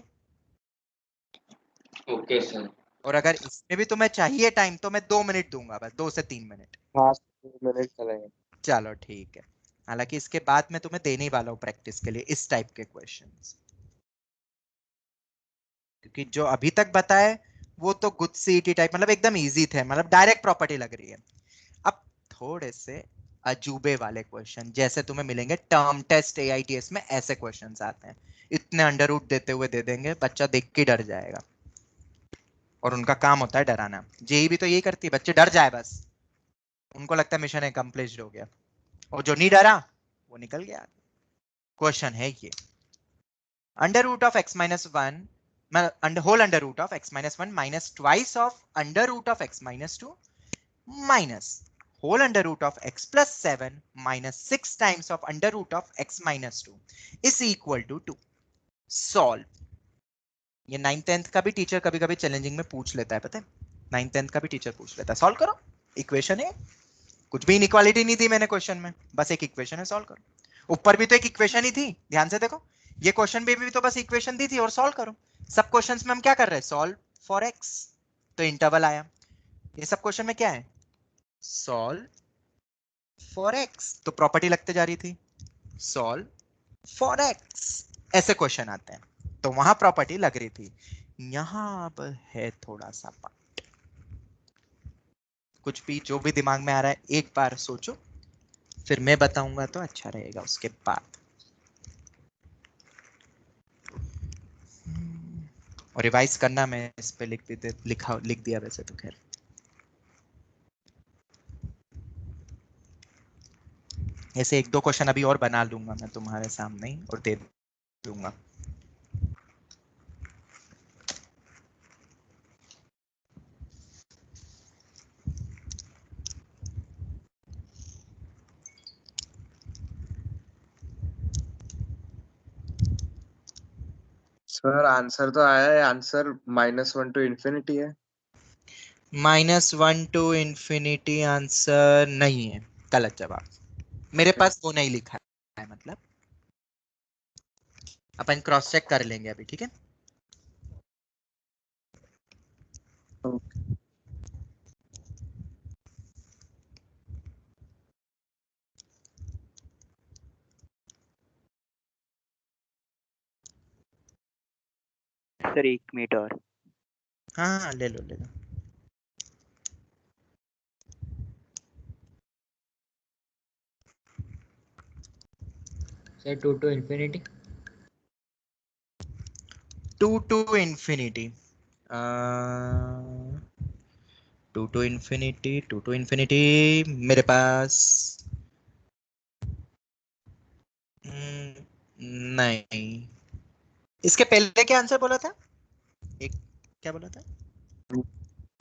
Speaker 9: okay sir.
Speaker 1: और अगर इसमें भी तुम्हें चाहिए टाइम तो मैं 2 मिनट दूंगा, बस 2 से 3 मिनट।
Speaker 9: हाँ 2 मिनट चलेंगे।
Speaker 1: चलो ठीक है, हालांकि इसके बाद मैं तुम्हें देने ही वाला हूँ प्रैक्टिस के लिए इस टाइप के क्वेश्चंस, क्योंकि जो अभी तक बताए वो तो गुड सीईटी टाइप, मतलब एकदम इजी थे, मतलब डायरेक्ट प्रॉपर्टी लग रही है। अब थोड़े से अजूबे वाले क्वेश्चन जैसे तुम्हें मिलेंगे टर्म टेस्ट एआईटीएस में, ऐसे क्वेश्चंस आते हैं, इतने अंडर रूट देते हुए दे देंगे, बच्चा देख के डर जाएगा, और उनका काम होता है डराना। जेई भी तो यही करती है, बच्चे डर जाए बस, उनको लगता है मिशन अकम्प्लिश्ड हो गया, और जो नहीं डरा वो निकल गया। क्वेश्चन है ये, under root of x minus 1 whole under root of x minus 1 minus twice of under root of x minus 2 minus whole under root of x plus 7 minus 6 times of under root of x minus 2 is equal to 2. Solve. ये 9th 10th का भी टीचर कभी कभी चैलेंजिंग में पूछ लेता है, पता है, 9th 10th का भी टीचर पूछ लेता है। सॉल्व करो, इक्वेशन है, कुछ भी इनइक्वालिटी नहीं दी मैंने क्वेश्चन में, बस एक इक्वेशन है, सॉल्व करो। ऊपर भी तो एक इक्वेशन ही थी, ध्यान से देखो, ये क्वेश्चन में भी तो बस इक्वेशन दी थी और सॉल्व करो। सब क्वेश्चंस में हम क्या कर रहे हैं, सॉल्व फॉर एक्स, तो इंटरवल आया। ये सब क्वेश्चन में क्या है, सॉल्व फॉर एक्स, तो प्रॉपर्टी लगते जा रही थी, सॉल्व फॉर एक्स, ऐसे क्वेश्चन आते हैं, तो वहां प्रॉपर्टी लग रही थी। यहां अब है थोड़ा सा पार्ट, कुछ भी जो भी दिमाग में आ रहा है एक बार सोचो, फिर मैं बताऊंगा तो अच्छा रहेगा उसके बाद। और रिवाइज करना, मैं इस पे लिख दिया वैसे तो, खैर ऐसे 1-2 क्वेश्चन अभी और बना लूंगा मैं तुम्हारे सामने ही और दे दूंगा।
Speaker 4: सर आंसर तो आया है, आंसर -1 to infinity है।
Speaker 1: -1 to infinity आंसर नहीं है, गलत जवाब, मेरे पास वो नहीं लिखा है, मतलब अपन क्रॉस चेक कर लेंगे अभी, ठीक है।
Speaker 6: सर 1 मिनट और।
Speaker 1: हाँ हाँ ले लो ले लो।
Speaker 8: Sir 2 to infinity.
Speaker 1: 2 to infinity. 2 to infinity, 2 to infinity मेरे पास नहीं। इसके पहले क्या आंसर बोला था? एक क्या बोला था?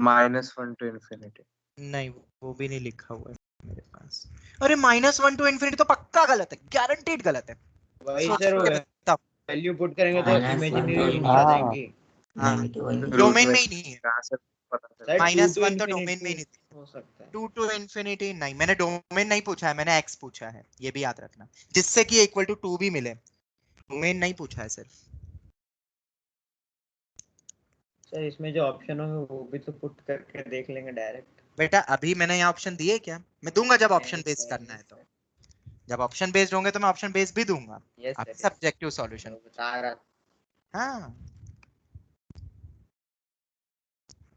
Speaker 4: -1 to infinity।
Speaker 1: नहीं वो भी नहीं लिखा हुआ है मेरे पास। अरे -1 to infinity तो पक्का गलत है, गारंटीड गलत है।
Speaker 10: वही
Speaker 1: सोच
Speaker 10: सर,
Speaker 1: के बताओ।
Speaker 10: वैल्यू पुट करेंगे तो
Speaker 8: -1
Speaker 10: इमेजिनरी
Speaker 8: to
Speaker 10: रूट्स आ जाएंगे।
Speaker 1: हाँ
Speaker 8: -1
Speaker 1: डोमेन में ही नहीं है।
Speaker 4: कहाँ से पता चला?
Speaker 10: सर, 2 to
Speaker 1: -1 तो डोमेन में ही
Speaker 10: infinity
Speaker 1: नहीं।
Speaker 10: हो सकता है।
Speaker 1: 2 to infinity नहीं, मैंने डोमेन नहीं पूछा है, मैंने x पूछा है, ये भी याद रखना, जिससे कि इक्वल टू 2 भी मिले। डोमेन नहीं पूछा है सिर्फ।
Speaker 10: सर इसमें जो ऑप्शन होंगे वो भी तो पुट करके देख लेंगे डायरेक्ट।
Speaker 1: बेटा अभी मैंने यहाँ ऑप्शन दिए क्या? मैं दूंगा जब ऑप्शन
Speaker 10: नहीं,
Speaker 1: बेस्ड
Speaker 10: सर,
Speaker 1: करना है तो।
Speaker 10: सर।
Speaker 1: जब ऑप्शन बेस्ड होंगे तो मैं ऑप्शन बेस्ड भी दूंगा।
Speaker 10: यस
Speaker 1: आप
Speaker 10: सर,
Speaker 1: सब्जेक्टिव सॉल्यूशन
Speaker 10: बता रहा।
Speaker 1: हाँ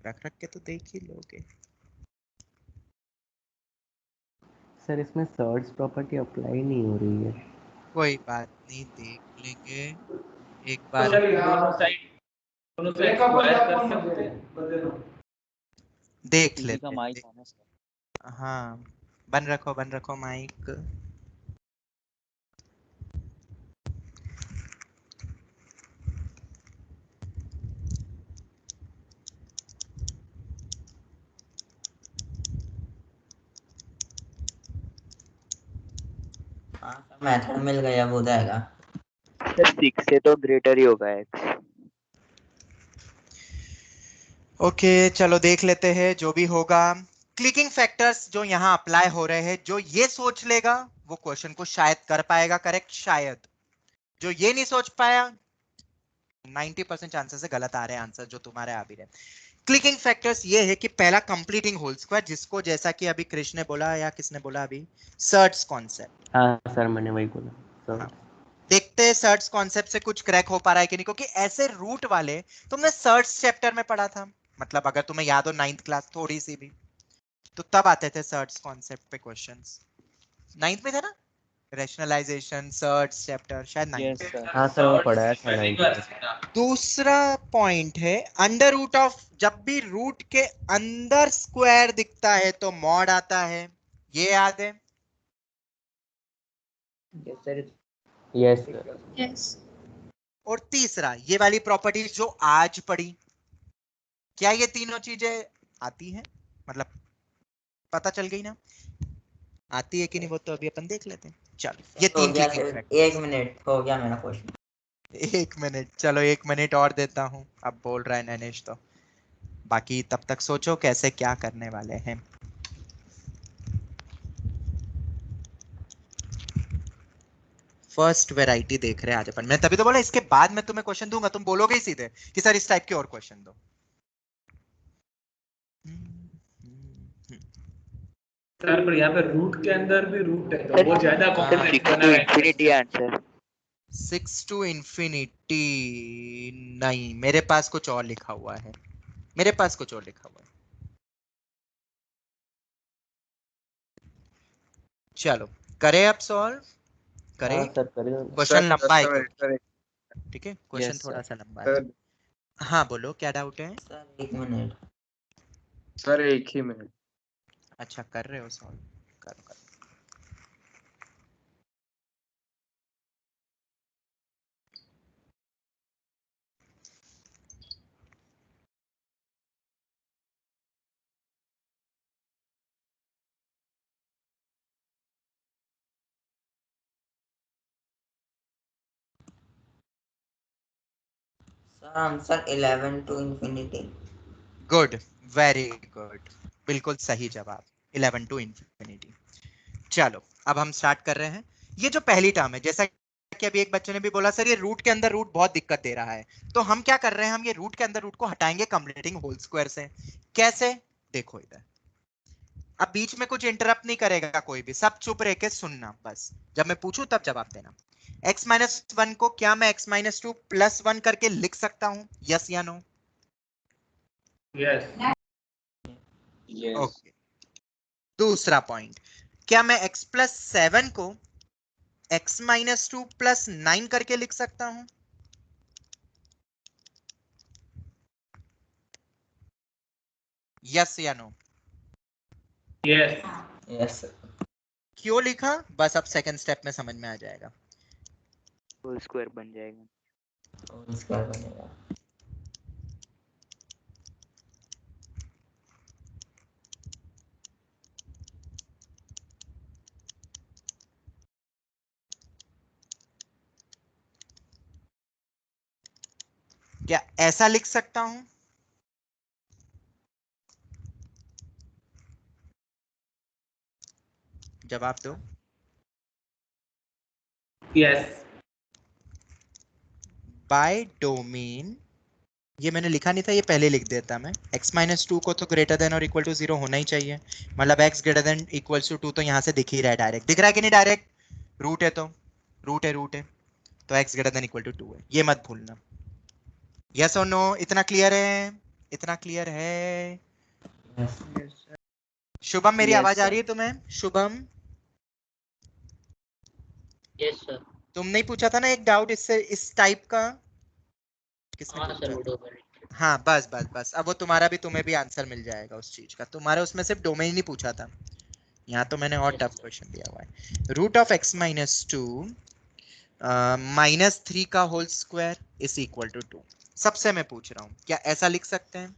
Speaker 1: रख रख के तो देख ही लोगे।
Speaker 11: सर इसमें सर्च प्रॉपर्टी अप्लाई नहीं हो रही है।
Speaker 1: कोई बात नहीं, देख लेंगे एक
Speaker 3: तो
Speaker 1: बार।
Speaker 3: दोनों साइड स्क्वायर कर सकते हैं।
Speaker 1: देख
Speaker 6: किसी का
Speaker 1: लेते
Speaker 6: माइक
Speaker 1: हैं।
Speaker 6: आना सर।
Speaker 1: हाँ बन रखो माइक।
Speaker 8: हाँ मेथड मिल गया, वो जाएगा।
Speaker 6: सर 6 से तो ग्रेटर ही होगा x।
Speaker 1: ओके चलो देख लेते हैं जो भी होगा। क्लिकिंग फैक्टर्स जो यहाँ अप्लाई हो रहे हैं, जो ये सोच लेगा वो क्वेश्चन को शायद कर पाएगा करेक्ट, शायद। जो ये नहीं सोच पाया 90% चांसेस से गलत आ रहे हैं आंसर जो तुम्हारे आ भी रहे। क्लिकिंग फैक्टर्स ये है कि पहला कंप्लीटिंग होल स्क्वायर, जिसको जैसा कि अभी कृष्ण ने बोला या किसने बोला अभी, सर्च कॉन्सेप्ट।
Speaker 11: हाँ सर मैंने वही बोला सर।
Speaker 1: हाँ। देखते हैं सर्च कॉन्सेप्ट से कुछ क्रैक हो पा रहा है कि नहीं, क्योंकि ऐसे रूट वाले तुमने सर्च चैप्टर में पढ़ा था, मतलब अगर तुम्हें याद हो 9th क्लास थोड़ी सी भी, तो तब आते थे सर्च कॉन्सेप्ट पे क्वेश्चंस। 9th में था ना, रैशनलाइजेशन सर्च चैप्टर शायद 9th।
Speaker 6: Yes sir.
Speaker 11: हाँ सर वो पढ़ाया था 9th।
Speaker 1: दूसरा पॉइंट है अंडर रूट ऑफ, जब भी रूट के अंदर स्क्वायर दिखता है तो मॉड आता है, ये याद है?
Speaker 10: Yes sir.
Speaker 11: Yes sir.
Speaker 2: Yes.
Speaker 1: और तीसरा ये वाली प्रॉपर्टीज जो आज पढ़ी, क्या ये तीनों चीजें आती हैं? मतलब पता चल गई ना आती है कि नहीं, वो तो अभी अपन देख लेते हैं। चलो ये
Speaker 8: हो
Speaker 1: 3
Speaker 8: गया
Speaker 1: क्लिकिंग
Speaker 8: सर,
Speaker 1: फैक्टर्स।
Speaker 8: 1 मिनट हो गया मेरा क्वेश्चन।
Speaker 1: 1 मिनट, चलो 1 मिनट और देता हूं। अब बोल रहा है नैनेश तो बाकी तब तक सोचो कैसे क्या करने वाले हैं। फर्स्ट वैरायटी देख रहे हैं आज अपन। मैं तभी तो बोला इसके बाद मैं तुम्हें क्वेश्चन दूंगा, तुम बोलोगे ही सीधे कि सर इस टाइप के और क्वेश्चन दो।
Speaker 3: सर पर यहाँ पे रूट के अंदर भी रूट है तो
Speaker 6: सर
Speaker 3: वो ज्यादा कॉम्प्लेक्स
Speaker 6: 6
Speaker 3: बना
Speaker 6: to
Speaker 3: है।
Speaker 6: infinity answer.
Speaker 1: 6 to infinity नहीं, मेरे पास कुछ और लिखा हुआ है, मेरे पास कुछ और लिखा हुआ है। चलो करें अब सॉल्व करें।
Speaker 11: हाँ सर करिए।
Speaker 1: क्वेश्चन लंबा है
Speaker 4: सर,
Speaker 1: क्योंकि, ठीक है क्वेश्चन
Speaker 4: Yes,
Speaker 1: थोड़ा
Speaker 4: sir.
Speaker 1: सा लंबा है।
Speaker 4: सर
Speaker 1: हाँ बोलो क्या डाउट है?
Speaker 8: Sir 1 minute.
Speaker 4: सर 1 ही मिनट।
Speaker 1: अच्छा कर रहे हो सॉल्व, करो करो।
Speaker 8: Sir answer 11 to infinity।
Speaker 1: Good, very good, बिल्कुल सही जवाब 11 to infinity। चलो अब हम स्टार्ट कर रहे हैं। ये जो पहली टर्म है, जैसा कि अभी एक बच्चे ने भी बोला सर ये रूट के अंदर रूट बहुत दिक्कत दे रहा है, तो हम क्या कर रहे हैं, हम ये रूट के अंदर रूट को हटाएंगे कंप्लीटिंग होल स्क्वायर से। कैसे, देखो इधर, अब बीच में कुछ इंटरप्ट नहीं करेगा कोई भी, सब चुप रह के सुनना, बस जब मैं पूछूं तब जवाब देना। x माइनस 1 को क्या मैं x माइनस 2 प्लस 1 करके लिख सकता हूं, यस या नो?
Speaker 3: यस।
Speaker 1: ओके। दूसरा पॉइंट, क्या मैं x प्लस 7 को x माइनस 2 प्लस 9 करके लिख सकता हूं? यस या नो?
Speaker 3: यस।
Speaker 8: यस
Speaker 1: क्यों लिखा, बस अब सेकंड स्टेप में समझ में आ जाएगा।
Speaker 6: होल स्क्वायर बन जाएगा।
Speaker 8: होल स्क्वायर बनेगा।
Speaker 1: क्या ऐसा लिख सकता हूं? जवाब दो।
Speaker 3: यस।
Speaker 1: बाय डोमेन, ये मैंने लिखा नहीं था, ये पहले लिख देता मैं। x माइनस 2 को तो ग्रेटर देन और इक्वल टू 0 होना ही चाहिए, मतलब x greater than equal to 2 तो यहां से दिख ही रहा है, डायरेक्ट दिख रहा है कि नहीं, डायरेक्ट रूट है तो रूट है तो x greater than equal to 2 है, ये मत भूलना। यस और नो, इतना क्लियर है? इतना क्लियर है? शुभम मेरी आवाज आ रही है तुम्हें? Shubham,
Speaker 5: yes sir.
Speaker 1: तुम नहीं पूछा था ना एक डाउट इससे, इस टाइप का? किसने
Speaker 5: हाँ
Speaker 1: पूछा
Speaker 5: सर,
Speaker 1: था?
Speaker 5: वो डोमेन।
Speaker 1: हाँ बस बस बस, अब वो तुम्हारा भी, तुम्हें भी आंसर मिल जाएगा उस चीज का। तुम्हारे उसमें सिर्फ डोमेन ही पूछा था, यहाँ तो मैंने और टफ क्वेश्चन दिया हुआ है। Root of x minus 2 minus 3 का whole square is equal to 2। सबसे मैं पूछ रहा हूं, क्या ऐसा लिख सकते हैं?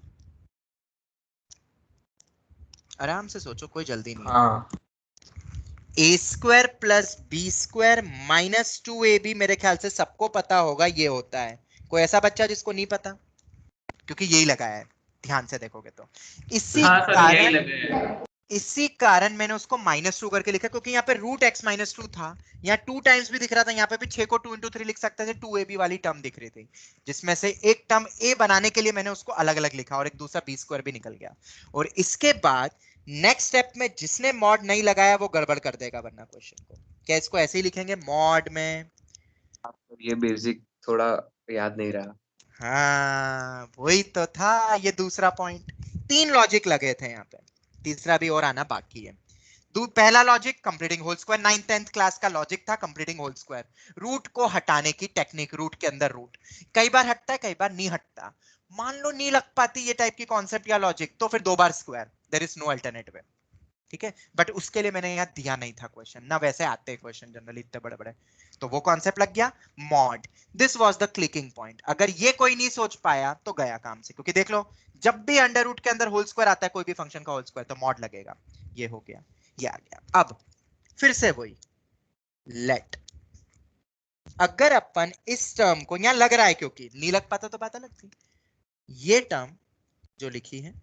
Speaker 1: आराम से सोचो, कोई जल्दी नहीं है।
Speaker 8: हाँ
Speaker 1: A square plus B square minus 2ab, मेरे ख्याल से सबको पता होगा ये होता है। कोई ऐसा बच्चा जिसको नहीं पता? क्योंकि यही लगाया है, ध्यान से देखोगे तो। इसी
Speaker 3: हाँ सर, यही
Speaker 1: कारण,
Speaker 3: लगे हैं।
Speaker 1: इसी कारण मैंने उसको माइनस 2 करके लिखा, क्योंकि यहाँ पे रूट x माइनस 2 था, यहाँ 2 टाइम्स भी दिख रहा था, यहाँ पे भी 6 को 2 into 3 लिख सकते थे, 2ab वाली टर्म दिख रही थी, जिसमें से एक टर्म a बनाने के लिए मैंने उसको अलग अलग लिखा और एक दूसरा b स्क्वायर भी निकल गया। और इसके बाद नेक्स्ट स्टेप में जिसने मॉड नहीं लगाया वो गड़बड़ कर देगा वरना क्वेश्चन को। क्या इसको ऐसे ही लिखेंगे मॉड में?
Speaker 4: ये बेसिक थोड़ा याद नहीं रहा।
Speaker 1: हाँ वही तो था, ये दूसरा पॉइंट। 3 लॉजिक लगे थे यहाँ पे, तीसरा भी और आना बाकी है। पहला logic completing whole square, 9th 10th class का लॉजिक था कंप्लीटिंग होल स्क्वायर, रूट को हटाने की टेक्निक, रूट के अंदर रूट कई बार हटता है कई बार नहीं हटता। मान लो नहीं लग पाती ये टाइप की कॉन्सेप्ट या लॉजिक, तो फिर 2 बार square, there is no alternative, ठीक है। बट उसके लिए मैंने यहाँ दिया नहीं था क्वेश्चन, ना वैसे आते हैं क्वेश्चन जनरली इतने बड़े बड़े, तो वो कॉन्सेप्ट लग गया mod. This was the clicking point. अगर ये कोई नहीं सोच पाया तो गया काम से, क्योंकि देख लो जब भी अंडर रूट के अंदर होल स्क्वायर आता है कोई भी फंक्शन का होल स्क्वायर, तो मॉड लगेगा। ये हो गया, ये आ गया। अब फिर से वही लेट, अगर अपन इस टर्म को, यहां लग रहा है क्योंकि नहीं लग पाता तो बात अलग थी, ये टर्म जो लिखी है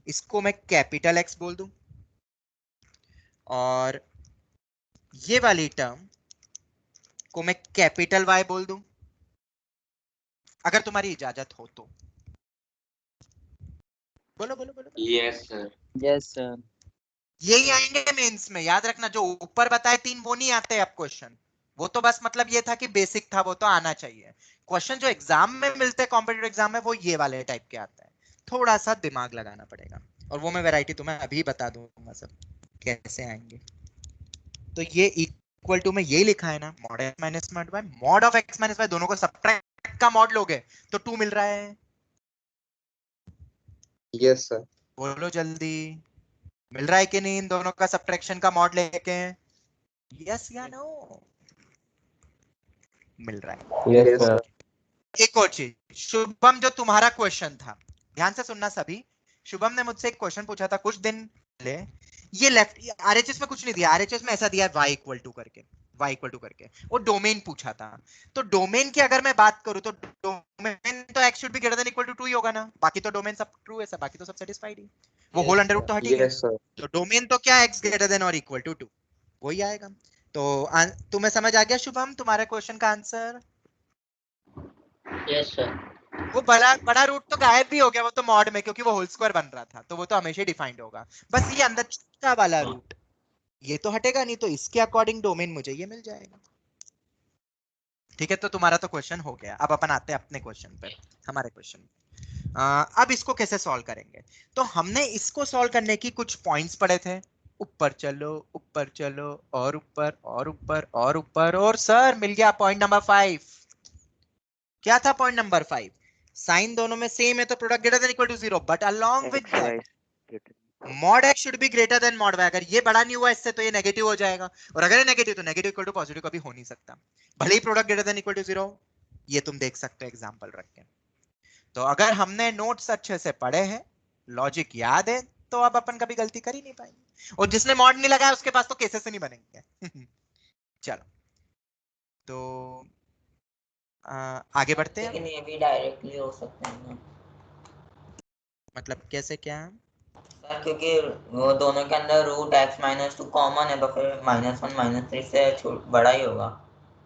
Speaker 1: इसको मैं कैपिटल एक्स बोल दूं, और ये वाली टर्म को मैं कैपिटल वाई बोल दूं, अगर तुम्हारी इजाजत हो तो। बोलो बोलो बोलो।
Speaker 5: Yes sir.
Speaker 11: Yes sir.
Speaker 1: यही आएंगे मेंस में, याद रखना, जो ऊपर बताए 3 वो नहीं आते अब क्वेश्चन, वो तो बस मतलब ये था कि बेसिक था, वो तो आना चाहिए। क्वेश्चन जो एग्जाम में मिलते हैं कॉम्पिटिटिव एग्जाम में, वो ये वाले टाइप के आते हैं, थोड़ा सा दिमाग लगाना पड़ेगा, और वो मैं वैरायटी तुम्हें अभी बता दूंगा सब कैसे आएंगे। तो ये इक्वल टू में यही लिखा है ना, mod x minus mod y, mod of x minus y, दोनों को सब्ट्रैक्ट का मॉड लोगे तो 2 मिल रहा है।
Speaker 9: Yes sir.
Speaker 1: बोलो जल्दी, मिल रहा है कि नहीं इन दोनों का सब्ट्रैक्शन का मॉड लेके? यस या नो? मिल रहा है।
Speaker 9: Yes sir.
Speaker 1: एक और चीज, शुभम जो तुम्हारा क्वेश्चन था, ध्यान से सुनना सभी। शुभम ने मुझसे एक क्वेश्चन पूछा था कुछ दिन पहले, ये लेफ्ट आरएचएस में कुछ नहीं दिया, आरएचएस में ऐसा दिया है y इक्वल टू करके, y इक्वल टू करके, वो डोमेन पूछा था। तो डोमेन की अगर मैं बात करूं तो डोमेन तो x should be greater than equal to 2 ही होगा ना, बाकी तो डोमेन सब ट्रू है, सब बाकी तो सब सेटिस्फाइड ही, वो होल अंडर रूट तो हट ही गया।
Speaker 9: Yes sir.
Speaker 1: तो डोमेन तो क्या x ग्रेटर देन और इक्वल टू 2 वही आएगा। तो तुम्हें समझ आ गया शुभम तुम्हारे क्वेश्चन का आंसर?
Speaker 5: Yes sir.
Speaker 1: वो बड़ा बड़ा रूट तो गायब भी हो गया, वो तो मॉड में, क्योंकि वो होल स्क्वायर बन रहा था, तो वो तो हमेशा डिफाइंड होगा। बस ये अंदर का वाला रूट ये तो हटेगा नहीं, तो इसके अकॉर्डिंग डोमेन मुझे ये मिल जाएगा। ठीक है, तो तुम्हारा तो क्वेश्चन हो गया। अब अपन आते हैं अपने क्वेश्चन पे, हमारे क्वेश्चन। अब इसको कैसे सॉल्व करेंगे? तो हमने इसको सॉल्व करने की कुछ पॉइंट्स पढ़े थे। ऊपर चलो, ऊपर चलो, और ऊपर और ऊपर और ऊपर, और सर मिल गया पॉइंट नंबर 5। क्या था पॉइंट नंबर 5? साइन दोनों में सेम है तो product greater than equal to 0, but along with that mod x should be greater than mod y। अगर ये बड़ा नहीं हुआ इससे तो ये नेगेटिव हो जाएगा, और अगर ये नेगेटिव तो नेगेटिव इक्वल टू पॉजिटिव कभी हो नहीं सकता, भले ही product greater than equal to 0। ये तुम देख सकते हो एग्जांपल रख के। तो अगर हमने नोट्स अच्छे से पढ़े हैं, लॉजिक याद है, तो अब अपन कभी गलती कर ही नहीं पाएंगे। और जिसने मॉड नहीं लगाया उसके पास तो केसेस नहीं बनेंगे। चलो तो आगे बढ़ते हैं।
Speaker 8: लेकिन ये भी डायरेक्टली हो सकते हैं ना?
Speaker 1: मतलब कैसे, क्या?
Speaker 8: सर क्योंकि वो दोनों के अंदर रूट x-2 कॉमन है, तो फिर -1 -3 से बड़ा ही होगा,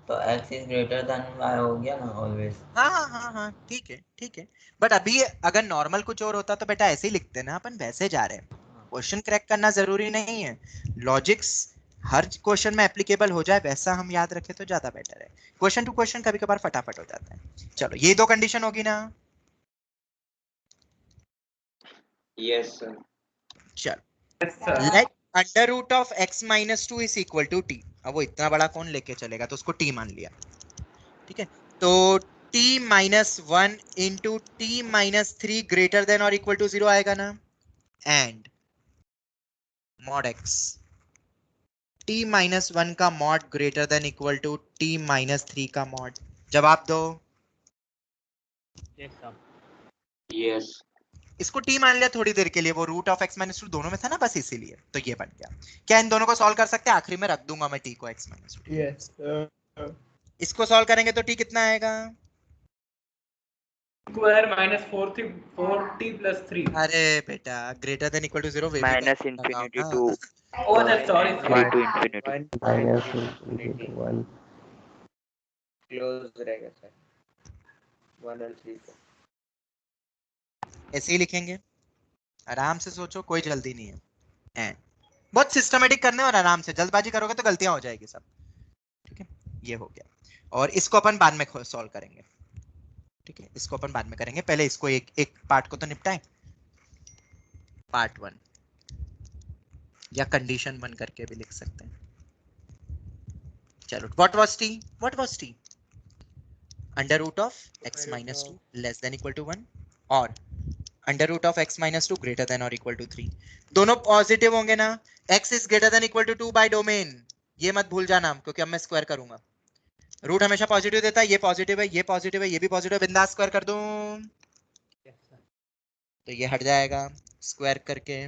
Speaker 8: तो x is greater than y हो गया ना ऑलवेज।
Speaker 1: हाँ हाँ हाँ हाँ, ठीक है ठीक है। बट अभी अगर नॉर्मल कुछ और होता तो बेटा ऐसे ही लिखते ना, अपन वैसे जा रहे हैं। क्वेश्चन क्रैक करना जरूरी नहीं है, लॉजिक्स हर क्वेश्चन में एप्लीकेबल हो जाए वैसा हम याद रखें तो ज्यादा बेटर है। क्वेश्चन टू क्वेश्चन कभी कभार फटाफट हो जाता है। चलो ये दो कंडीशन होगी ना?
Speaker 9: Yes sir.
Speaker 1: चलो let under root of x-2 is equal to t। अब वो इतना बड़ा कौन लेके चलेगा, तो उसको t मान लिया। ठीक है, तो t-1 into t-3 greater than और इक्वल टू 0 आएगा ना, एंड मॉड x t-1 का mod greater than equal to t-3 का मॉड। जवाब दो।
Speaker 9: यस।
Speaker 1: इसको t मान लिया थोड़ी देर के लिए, वो रूट ऑफ x-2 दोनों में था ना, बस इसीलिए तो ये बन गया। क्या इन दोनों को सॉल्व कर सकते हैं? आखिरी में रख दूंगा मैं t को x-2।
Speaker 10: यस
Speaker 1: इसको सॉल्व करेंगे तो t कितना आएगा?
Speaker 3: Square -4t + 3।
Speaker 1: अरे बेटा greater than equal to 0
Speaker 6: minus infinity to
Speaker 3: oh that sorry
Speaker 6: 3 to infinity।
Speaker 11: Minus infinity 1
Speaker 10: close रहेगा सर 1 और 3 को।
Speaker 1: ऐसे ही लिखेंगे, आराम से सोचो, कोई जल्दी नहीं है। एंड बहुत सिस्टमेटिक करने और आराम से, जल्दबाजी करोगे तो गलतियां हो जाएगी सब। ठीक है, ये हो गया। और इसको अपन बाद में सॉल्व करेंगे। ठीक है, इसको अपन बाद में करेंगे, पहले इसको एक एक पार्ट को तो निपटाएं। पार्ट 1 या कंडीशन 1 करके भी लिख सकते हैं। चलो what was t? Under root of x-2 less than equal to 1 और under root of x-2 greater than और इक्वल टू 3। दोनों पॉजिटिव होंगे ना, x is greater than equal to 2 by domain, ये मत भूल जाना, क्योंकि अब मैं स्क्वायर करूंगा। रूट हमेशा पॉजिटिव देता है, ये पॉजिटिव है, ये पॉजिटिव है, ये भी पॉजिटिव है, बिंदास स्क्वायर कर दूं तो ये हट जाएगा स्क्वायर करके,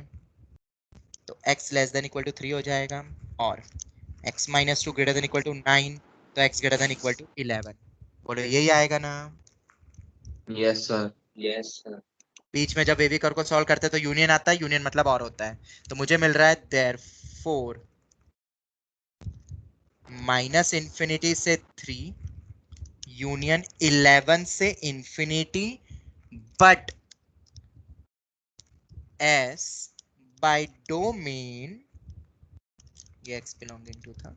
Speaker 1: तो x less than equal to 3 हो जाएगा, और x-2 greater than equal to 9, तो x greater than equal to 11। बोलो यही आएगा ना?
Speaker 9: Yes sir. Yes sir.
Speaker 1: बीच में जब वेवी कर्व को सॉल्व करते हैं तो यूनियन आता है, यूनियन मतलब और होता है, तो मुझे मिल रहा है देयरफॉर माइनस इंफिनिटी से 3 यूनियन 11 से इंफिनिटी, बट एस बाय डोमेन, ये x बिलोंगिंग टू था,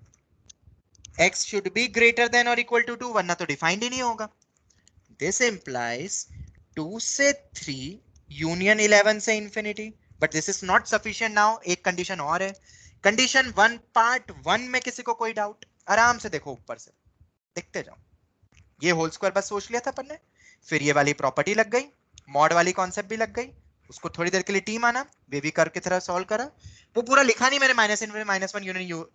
Speaker 1: x should be greater than और इक्वल टू 2, वरना तो डिफाइंड ही नहीं होगा। दिस इंप्लाइज 2 से 3 यूनियन 11 से इंफिनिटी, but this is not sufficient now. एक कंडीशन और है, कंडीशन 1 पार्ट 1 में किसी को कोई डाउट? आराम से देखो, ऊपर से देखते जाओ। ये होल स्क्वायर बस सोच लिया था अपन ने, फिर ये वाली प्रॉपर्टी लग गई, मॉड वाली कॉन्सेप्ट भी लग गई, उसको थोड़ी देर के लिए t माना, वेवी कर्व की तरह सॉल्व करा। वो पूरा लिखा नहीं मैंने -1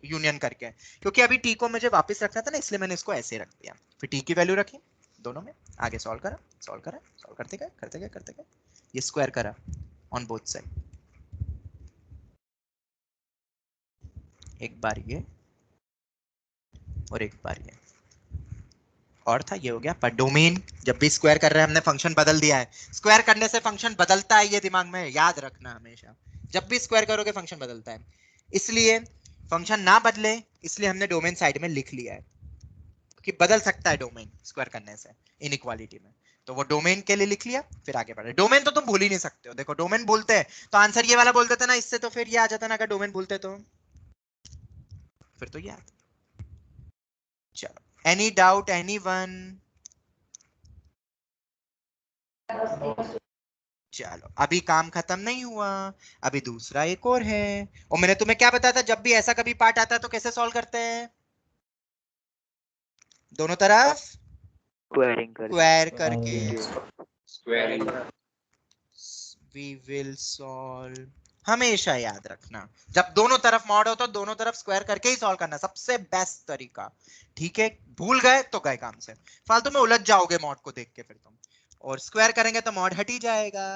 Speaker 1: यूनियन करके, क्योंकि अभी t को मुझे वापस रखना था ना, इसलिए मैंने इसको ऐसे रख दिया। फिर t की वैल्यू रखी दोनों में, आगे सॉल्व करा, सॉल्व करते गए, ये स्क्वायर करा ऑन बोथ साइड। एक बार ये और एक बार ये, और था ये हो गया। पर डोमेन जब भी स्क्वायर कर रहे हैं हमने फंक्शन बदल दिया है, स्क्वायर करने से फंक्शन बदलता है, ये दिमाग में याद रखना हमेशा, जब भी स्क्वायर करोगे फंक्शन बदलता है। इसलिए फंक्शन ना बदले इसलिए हमने डोमेन साइड में लिख लिया है कि बदल सकता है डोमेन स्क्वायर करने से इनइक्वालिटी में, तो वो डोमेन के लिए लिख लिया, फिर आगे बढ़े। डोमेन तो तुम भूल ही नहीं सकते हो, देखो डोमेन भूलते हैं तो आंसर ये वाला बोल देते ना, इससे तो फिर ये आ जाता ना, अगर डोमेन भूलते तो फिर तो ये आता। चलो एनी डाउट एनीवन? चलो अभी काम खत्म नहीं हुआ, अभी दूसरा एक और है। और मैंने तुम्हें क्या बताया था, जब भी ऐसा कभी पार्ट आता है तो कैसे सॉल्व करते हैं, दोनों तरफ स्क्वायर करके
Speaker 4: स्क्वायरिंग।
Speaker 1: वी विल सॉल्व, हमेशा याद रखना जब दोनों तरफ मॉड हो तो दोनों तरफ स्क्वायर करके ही सॉल्व करना, सबसे बेस्ट तरीका। ठीक है, भूल गए तो गए काम से, फालतू में उलझ जाओगे मॉड को देख के फिर तुम, और स्क्वायर करेंगे तो मॉड हट ही जाएगा।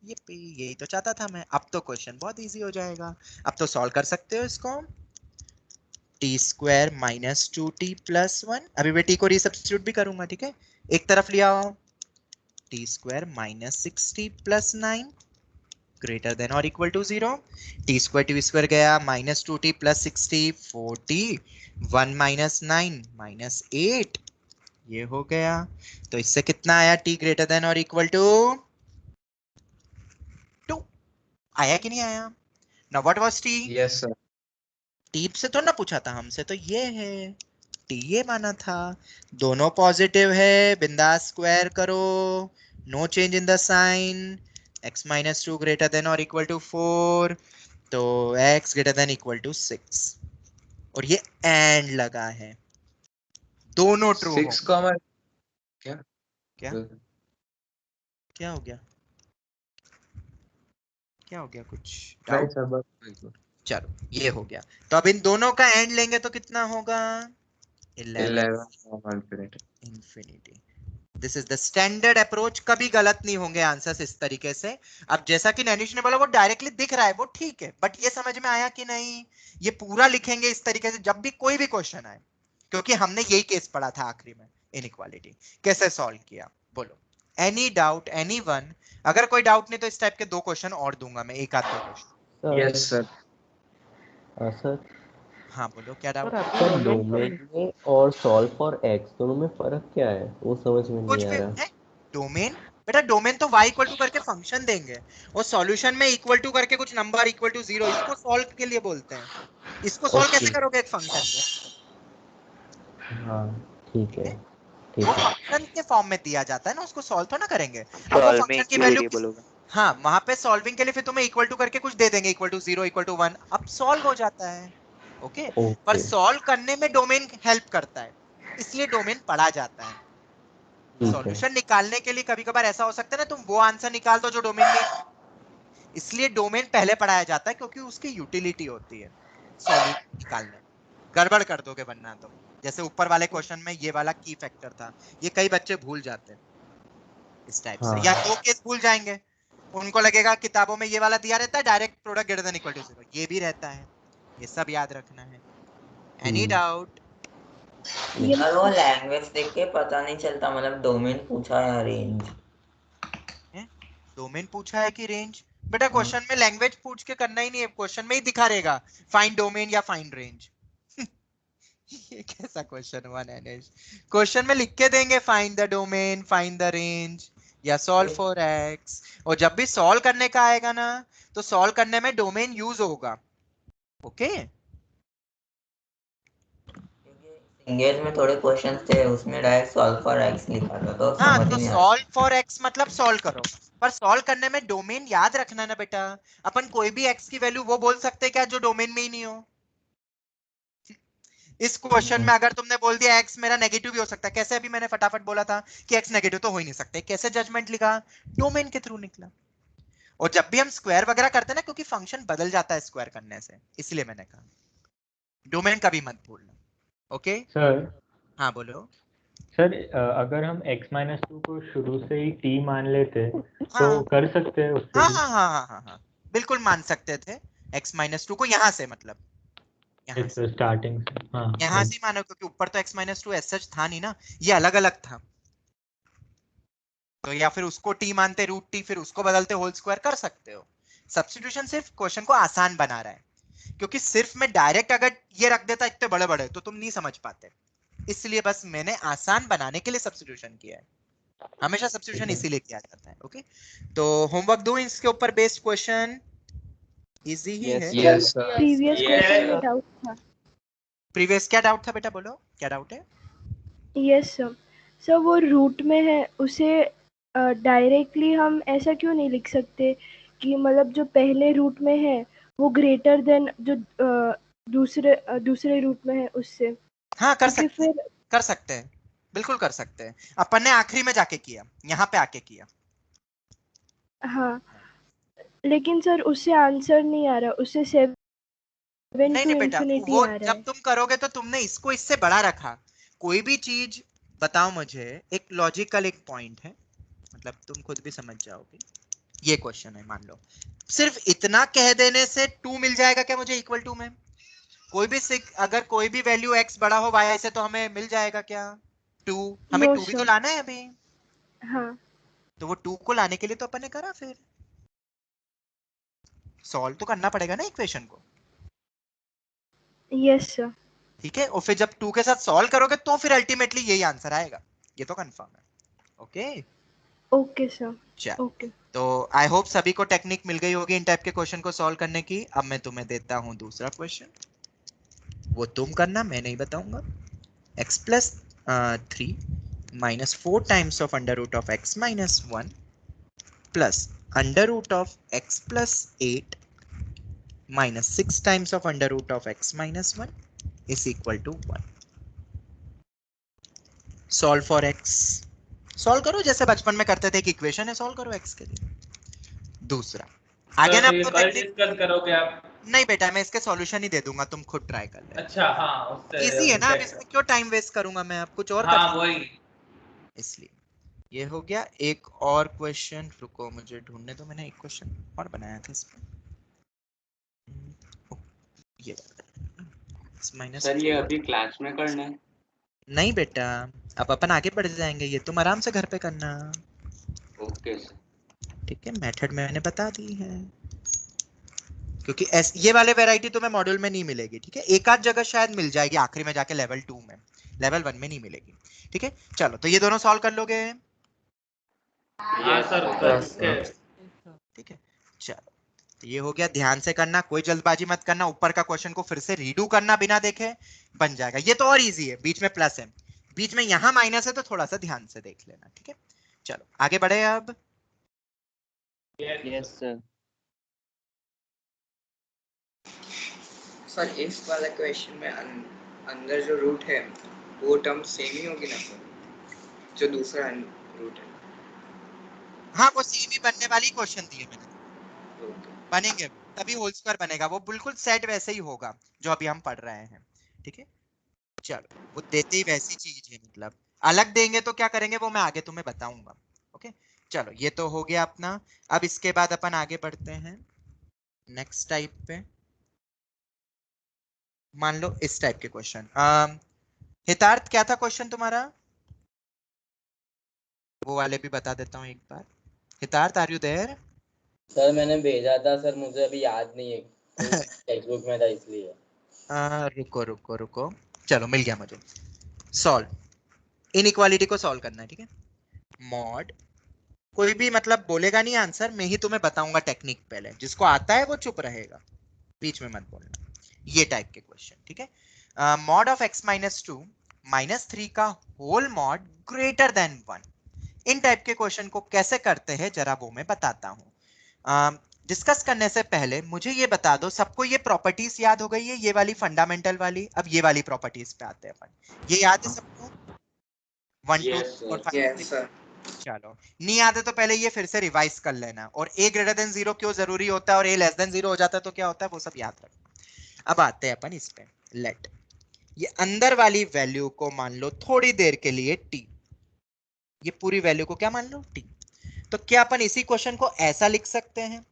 Speaker 1: ये यही तो चाहता था मैं। अब तो क्वेश्चन बहुत इजी हो जाएगा, अब तो सॉल्व कर सकते हो इसको। T square minus 2t plus 1, अभी मैं t को रीसब्स्टिट्यूट भी करूंगा, ठीक है, एक तरफ लिया आओ, T square minus 6t plus 9 greater than और इक्वल टू 0, टी स्क्वायर गया, minus 2t plus 6t 4t, 1 minus 9 minus 8, ये हो गया। तो इससे कितना आया, t ग्रेटर देन और इक्वल टू 2, आया कि नहीं आया? Now what was t?
Speaker 4: Yes sir.
Speaker 1: t से तो ना पूछा था हमसे, तो ये है t, ये माना था। दोनों पॉजिटिव है, बिंदास स्क्वायर करो, no change in the sign, x minus 2 greater than और इक्वल टू 4, तो x greater than equal to 6, और ये एंड लगा है, दोनों ट्रू हो।
Speaker 4: 6 कॉमा क्या
Speaker 1: क्या क्या हो गया, क्या हो गया, कुछ
Speaker 4: नहीं
Speaker 1: डाउट?
Speaker 4: सर बस।
Speaker 1: चलो ये हो गया, तो अब इन दोनों का एंड लेंगे तो कितना होगा,
Speaker 4: 11
Speaker 1: infinity. This is the standard approach, कभी गलत नहीं होंगे आंसर्स इस तरीके से। अब जैसा कि नैनिश ने बोला वो डायरेक्टली दिख रहा है, वो ठीक है, बट ये समझ में आया कि नहीं, ये पूरा लिखेंगे इस तरीके से जब भी कोई भी क्वेश्चन आए, क्योंकि हमने यही केस पढ़ा था आखिरी में, इनइक्वालिटी कैसे सॉल्व किया। बोलो एनी डाउट एनीवन? अगर कोई डाउट नहीं तो इस टाइप के 2 क्वेश्चन और दूंगा मैं, एक आध 2 क्वेश्चन।
Speaker 4: Yes sir.
Speaker 11: सर
Speaker 1: हाँ बोलो क्या डाउट?
Speaker 11: सर डोमेन में और सॉल्व फॉर एक्स दोनों में फर्क क्या है, वो समझ में
Speaker 1: कुछ
Speaker 11: नहीं
Speaker 1: भी
Speaker 11: आ रहा।
Speaker 1: है, डोमेन बेटा, डोमेन तो y इक्वल टू करके फंक्शन देंगे, और सॉल्यूशन में इक्वल टू करके कुछ नंबर इक्वल टू 0, इसको सॉल्व के लिए बोलते हैं। इसको सॉल्व कैसे करोगे एक फंक्शन को?
Speaker 11: हाँ ठीक है,
Speaker 1: वो फंक्शन के फॉर्म में दिया जाता है ना, उसको सॉल्व तो ना करेंगे। अब वो फंक्शन की वैल्यू, हाँ वहां पे सॉल्विंग के लिए फिर तुम्हें इक्वल टू करके कुछ दे देंगे, इक्वल टू 0 इक्वल टू 1, अब सॉल्व हो जाता है। ओके, पर सॉल्व करने में डोमेन हेल्प करता है, इसलिए डोमेन पढ़ा जाता है। सॉल्यूशन निकालने के लिए कभी कभार ऐसा हो सकता है ना, तुम वो आंसर निकाल दो जो डोमेन में, इसलिए डोमेन पहले पढ़ाया जाता है क्योंकि उसकी यूटिलिटी होती है सॉल्यूशन निकालने। गड़बड़ कर दोगे वरना तो, जैसे ऊपर वाले क्वेश्चन में ये वाला की फैक्टर था, ये कई बच्चे भूल जाते हैं इस टाइप से, या 2 केस भूल जाएंगे, उनको लगेगा किताबों में ये वाला दिया रहता है direct product greater than equal to 0, ये भी रहता है, ये सब याद रखना है। Any doubt?
Speaker 8: यार वो लैंग्वेज देख के पता नहीं चलता, मतलब डोमेन पूछा या रेंज?
Speaker 1: डोमेन पूछा है कि रेंज? बेटा क्वेश्चन में लैंग्वेज पूछ के करना ही नहीं है, क्वेश्चन में ही दिखा रहेगा फाइंड डोमेन या फाइंड रेंज। ये कैसा क्वेश्चन हुआ नैनेश? क्वेश्चन में लिख के देंगे find the domain, find the range या सॉल्व फॉर एक्स, और जब भी सॉल्व करने का आएगा ना तो सॉल्व करने में डोमेन यूज होगा। ओके,
Speaker 8: इंगेज में थोड़े क्वेश्चंस थे, उसमें डायरेक्ट सॉल्व फॉर एक्स लिखा था तो
Speaker 1: हाँ
Speaker 8: समझ
Speaker 1: तो
Speaker 8: नहीं आया।
Speaker 1: सॉल्व फॉर एक्स मतलब सॉल्व करो, पर सॉल्व करने में डोमेन याद रखना ना बेटा। अपन कोई भी एक्स की वैल्यू वो बोल सकते हैं क्या जो डोमेन में ही नहीं हो? इस क्वेश्चन में अगर तुमने बोल दिया x मेरा नेगेटिव भी हो सकता है, कैसे अभी मैंने फटाफट बोला था कि x नेगेटिव तो हो ही नहीं सकते, कैसे जजमेंट लिखा? डोमेन के थ्रू निकला। और जब भी हम स्क्वायर वगैरह करते हैं ना, क्योंकि फंक्शन बदल जाता है स्क्वायर करने से, इसलिए मैंने कहा डोमेन कभी मत भूलना। Okay
Speaker 12: sir?
Speaker 1: हाँ बोलो
Speaker 12: सर अगर हम x माइनस 2 को शुरू से ही t मान लेते तो
Speaker 1: हाँ
Speaker 12: कर सकते हैं उससे
Speaker 1: हाँ
Speaker 12: भी?
Speaker 1: हाँ हाँ हाँ हाँ हाँ बिल्कुल मान सकते थे x माइनस 2 को, यहाँ से मतलब यहाँ से
Speaker 12: स्टार्टिंग से, हाँ
Speaker 1: यहाँ से मानो, क्योंकि ऊपर तो x माइनस 2 एज सच था नहीं ना, ये अलग अलग था, तो या फिर उसको t मानते रूट t, फिर उसको बदलते होल स्क्वायर कर सकते हो। सब्स्टिट्यूशन सिर्फ क्वेश्चन को आसान बना रहा है, क्योंकि सिर्फ मैं डायरेक्ट अगर ये रख देता इतने बड़े बड़े तो तुम नहीं समझ पाते, इसलिए बस मैंने आसान बनाने के लिए सब्स्टिट्यूशन किया है। हमेशा सब्स्टिट्यूशन इसीलिए किया जाता है। ओके, तो होमवर्क दो इसके ऊपर बेस्ड क्वेश्चन इजी ही है।
Speaker 4: Yes sir.
Speaker 2: प्रीवियस क्वेश्चन में डाउट था।
Speaker 1: प्रीवियस क्या डाउट था बेटा, बोलो क्या डाउट है?
Speaker 2: Yes sir. सर वो रूट में है, उसे डायरेक्टली हम ऐसा क्यों नहीं लिख सकते कि मतलब जो पहले रूट में है वो ग्रेटर देन जो दूसरे रूट में है उससे?
Speaker 1: हाँ कर
Speaker 2: क्योंकि
Speaker 1: सकते हैं,
Speaker 2: फिर
Speaker 1: कर सकते हैं, बिल्कुल कर सकते हैं। अपन ने आखिरी में जाके किया, यहाँ पे आके किया।
Speaker 2: हाँ, लेकिन सर उससे आंसर नहीं आ रहा, उससे 7
Speaker 1: नहीं
Speaker 2: टू
Speaker 1: नहीं बेटा,
Speaker 2: इंफिनिटी
Speaker 1: वो
Speaker 2: आ रहा
Speaker 1: जब
Speaker 2: है।
Speaker 1: तुम करोगे तो तुमने इसको इससे बड़ा रखा। कोई भी चीज बताओ मुझे, एक लॉजिकल एक पॉइंट है, मतलब तुम खुद भी समझ जाओगे। ये क्वेश्चन है, मान लो सिर्फ इतना कह देने से 2 मिल जाएगा क्या मुझे इक्वल टू में? कोई भी अगर कोई भी वैल्यू x बड़ा हो y से तो हमें मिल जाएगा क्या 2? हमें
Speaker 2: नो
Speaker 1: 2 भी तो
Speaker 2: सर।
Speaker 1: लाना है अभी,
Speaker 2: हाँ,
Speaker 1: तो वो 2 को लाने के लिए तो अपन ने करा, फिर सॉल्व तो करना पड़ेगा ना इक्वेशन को।
Speaker 2: Yes sir.
Speaker 1: ठीक है, और फिर जब 2 के साथ सॉल्व करोगे तो फिर अल्टीमेटली यही आंसर आएगा, ये तो कंफर्म है। Okay
Speaker 2: okay sir.
Speaker 1: चल,
Speaker 2: ओके।
Speaker 1: तो आई होप सभी को टेक्निक मिल गई होगी इन टाइप के क्वेश्चन को सॉल्व करने की। अब मैं तुम्हें देता हूं दूसरा क्वेश्चन, वो तुम करना, मैं नहीं बताऊंगा। x plus 3 minus 4 times of under root of x minus 1 plus under root of x plus 8 minus 6 times of under root of x minus 1 is equal to 1. Solve for x. Solve करो जैसे बचपन में करते थे, एक इक्वेशन है, सॉल्व करो x के लिए। दूसरा आगे ना
Speaker 3: तो ये कल डिस्कस करोगे आप?
Speaker 1: नहीं बेटा, मैं इसके सॉल्यूशन ही दे दूंगा, तुम खुद ट्राई कर लेना।
Speaker 3: अच्छा हाँ, उससे
Speaker 1: इजी है ना, अब इसमें क्यों टाइम वेस्ट करूंगा मैं, अब कुछ और
Speaker 3: हाँ
Speaker 1: कर
Speaker 3: वही।
Speaker 1: इसलिए ये हो गया। एक और क्वेश्चन, रुको मुझे ढूंढने दो, मैंने एक क्वेश्चन और बनाया था इसमें। ये
Speaker 5: सर ये अभी क्लास में करना है?
Speaker 1: नहीं बेटा, अब अपन आगे बढ़ जाएंगे, ये तुम आराम से घर पे करना।
Speaker 5: Okay sir.
Speaker 1: ठीक है, मेथड मैंने बता दी है, क्योंकि ये वाले वैरायटी तुम्हें मॉड्यूल में नहीं मिलेगी। ठीक है, एक आध जगह शायद मिल जाएगी आखिरी में जाके लेवल 2 में, लेवल 1 में नहीं मिलेगी। ठीक है, चलो तो ये दोनों सॉल्व कर लोगे?
Speaker 3: हाँ सर।
Speaker 1: ठीक है, चलो तो ये हो गया, ध्यान से करना, कोई जल्दबाजी मत करना, ऊपर का क्वेश्चन को फिर से रीडू करना बिना देखे, बन जाएगा। ये तो और इजी है, बीच में प्लस है, बीच में यहां माइनस है, तो थोड़ा सा ध्यान से देख लेना। ठीक है, चलो आगे बढ़े अब।
Speaker 6: Yes sir.
Speaker 13: सर इस वाला क्वेश्चन में अंदर जो रूट है वो टर्म सेम ही होगी ना सर, जो दूसरा रूट है?
Speaker 1: हाँ वो सेम ही बनने वाली क्वेश्चन दिए मैंने, बनेंगे तभी होल स्क्वायर बनेगा, वो बिल्कुल सेट वैसे ही होगा जो अभी हम पढ़ रहे हैं। ठीक है, चलो वो देते ही वैसी चीज है, मतलब अलग देंगे तो क्या करेंगे वो मैं आगे तुम्हें बताऊंगा। ओके चलो, ये तो हो गया अपना। अब इसके बाद अपन आगे बढ़ते हैं नेक्स्ट टाइप पे। मान लो इस टाइप के क्वेश्चन, हितार्थ क्या था क्वेश्चन तुम्हारा? वो वाले भी बता देता हूँ एक बार। हितार्थ आर यू देयर?
Speaker 5: सर मैंने भेजा था सर, मुझे अभी याद नहीं है, टेक्स्ट बुक में था इसलिए।
Speaker 1: रुको रुको रुको, चलो मिल गया मुझे। सॉल्व इनइक्वालिटी को सॉल्व करना है। ठीक है, मॉड, कोई भी मतलब बोलेगा नहीं आंसर, मैं ही तुम्हें बताऊंगा टेक्निक, पहले जिसको आता है वो चुप रहेगा, बीच में मत बोलना। ये टाइप के क्वेश्चन। ठीक है, mod of x minus 2 minus 3 का होल मॉड ग्रेटर देन 1, इन टाइप के क्वेश्चन को कैसे करते हैं जरा वो मैं बताता हूं। डिस्कस करने से पहले मुझे ये बता दो, सबको ये प्रॉपर्टीज याद हो गई है, ये वाली फंडामेंटल वाली? अब ये वाली प्रॉपर्टीज पे आते हैं अपन, ये याद है सबको? 1 2 और 5? चलो नहीं याद है तो पहले ये फिर से रिवाइज कर लेना, और a ग्रेटर देन 0 क्यों जरूरी होता है और a लेस देन 0 हो जाता है तो क्या होता है, वो सब याद रखना। अब आते हैं अपन इस पे, लेट ये अंदर वाली वैल्यू को मान लो थोड़ी देर के लिए t, ये पूरी वैल्यू को क्या मान लो t। तो क्या अपन इसी क्वेश्चन को ऐसा लिख सकते हैं?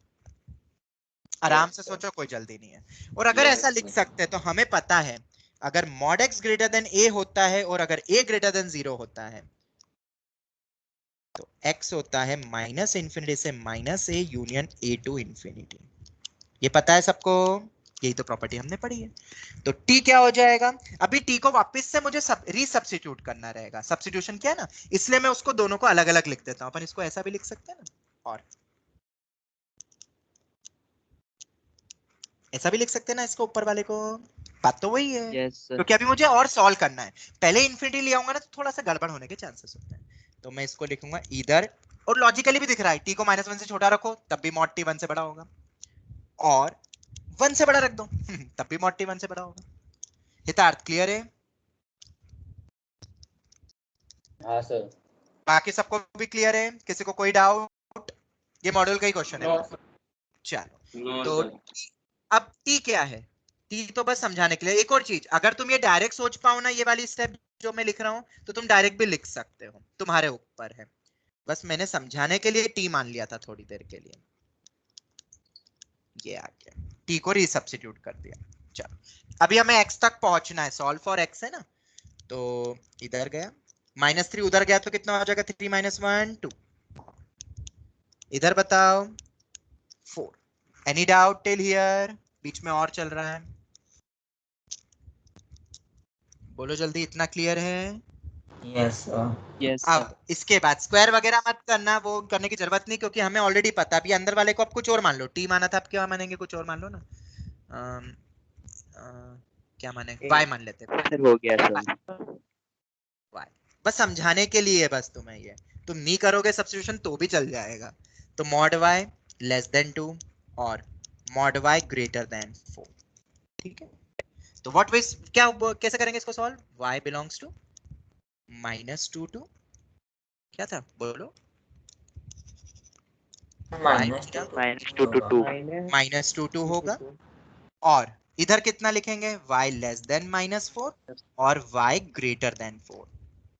Speaker 1: आराम से सोचो, कोई जल्दी नहीं है। और अगर ऐसा लिख सकते हैं तो हमें पता है अगर mod x greater then a होता है और अगर a ग्रेटर देन 0 होता है तो x होता है माइनस इंफिनिटी से minus a union a to infinity. ये पता है सबको? यही तो प्रॉपर्टी हमने पढ़ी है। तो t क्या हो जाएगा, अभी t को वापस से मुझे रीसब्स्टिट्यूट करना रहेगा, सब्स्टिट्यूशन क्या है ना, इसलिए मैं उसको दोनों को अलग अलग लिख देता हूं। अपन इसको ऐसा भी लिख सकते हैं ना, और ऐसा भी लिख सकते हैं ना इसको, ऊपर वाले को। बात तो वही है, क्योंकि अभी मुझे और सॉल्व करना है। पहले इन्फिनिटी ले आऊंगा ना तो थोड़ा सा गड़बड़ होने के चांसेस होते हैं। तो मैं इसको लिखूंगा इधर, और लॉजिकली भी दिख रहा है t को -1 से छोटा रखो तब भी mod t 1 से बड़ा होगा, और 1 से बड़ा रख दो तब भी mod t 1 से बड़ा होगा। हितार्थ क्लियर है?
Speaker 5: हाँ सर।
Speaker 1: बाकी सबको भी क्लियर है? किसी को कोई डाउट? ये मॉड्यूल का ही क्वेश्चन है। चलो तो अब t क्या है, t तो बस समझाने के लिए। एक और चीज, अगर तुम ये डायरेक्ट सोच पाओ ना, ये वाली स्टेप जो मैं लिख रहा हूं, तो तुम डायरेक्ट भी लिख सकते हो, तुम्हारे ऊपर है। बस मैंने समझाने के लिए t मान लिया था थोड़ी देर के लिए। ये आ गया, t को रीसब्स्टिट्यूट कर दिया। चलो अभी हमें x तक पहुंचना है, सॉल्व फॉर x है ना, तो इधर गया, -3 उधर गया तो कितना हो जाएगा, 3 - 1 2, इधर बताओ 4। Any doubt till here? बीच में और चल रहा है, बोलो जल्दी, इतना क्लियर है?
Speaker 8: यस
Speaker 6: यस
Speaker 1: अब इसके बाद स्क्वायर वगैरह मत करना, वो करने की जरूरत नहीं, क्योंकि हमें ऑलरेडी पता। अभी अंदर वाले को अब कुछ और मान लो, t माना था, अब क्या मानेंगे, कुछ और मान लो ना। क्या मानेंगे, y मान लेते हैं।
Speaker 6: हो गया सर,
Speaker 1: y बस समझाने के लिए, बस तुम्हें ये, तुम नहीं करोगे सब्स्टिट्यूशन तो भी चल जाएगा। तो mod y <2 और mod y greater than 4, ठीक है। तो व्हाट वे, क्या कैसे करेंगे इसको solve, y belongs to -2 to क्या था बोलो, -2 to होगा, और इधर कितना लिखेंगे, y less than -4 और y greater than 4।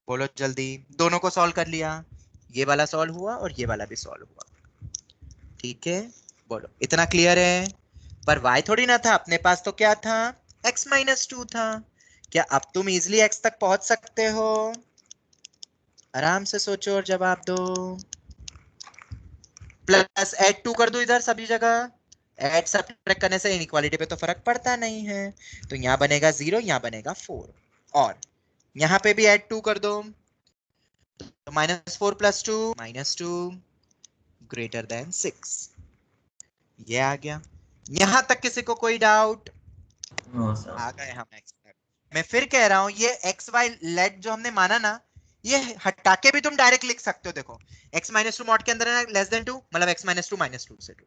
Speaker 1: बोलो जल्दी, दोनों को सॉल्व कर लिया, ये वाला सॉल्व हुआ और ये वाला भी सॉल्व हुआ, ठीक है। बोलो इतना क्लियर है? पर y थोड़ी ना था अपने पास, तो क्या था, x -2 था। क्या अब तुम इजिली x तक पहुंच सकते हो? आराम से सोचो और जवाब दो। प्लस ऐड 2 कर दो इधर सभी जगह, ऐड सब्ट्रैक्ट करने से इनइक्वालिटी पे तो फर्क पड़ता नहीं है। तो यहाँ बनेगा 0, यहाँ बनेगा 4, और यहाँ पे भी ऐड 2 कर दो, तो -4 + 2 -2 greater than 6। ये आ गया। यहाँ तक किसी को कोई डाउट? आ गए हम x तक। मैं फिर कह रहा हूं, ये x y लेट जो हमने माना ना, ये हटा के भी तुम डायरेक्ट लिख सकते हो। देखो x -2 मॉड के अंदर है ना, <2 मतलब x -2 -2 से 2,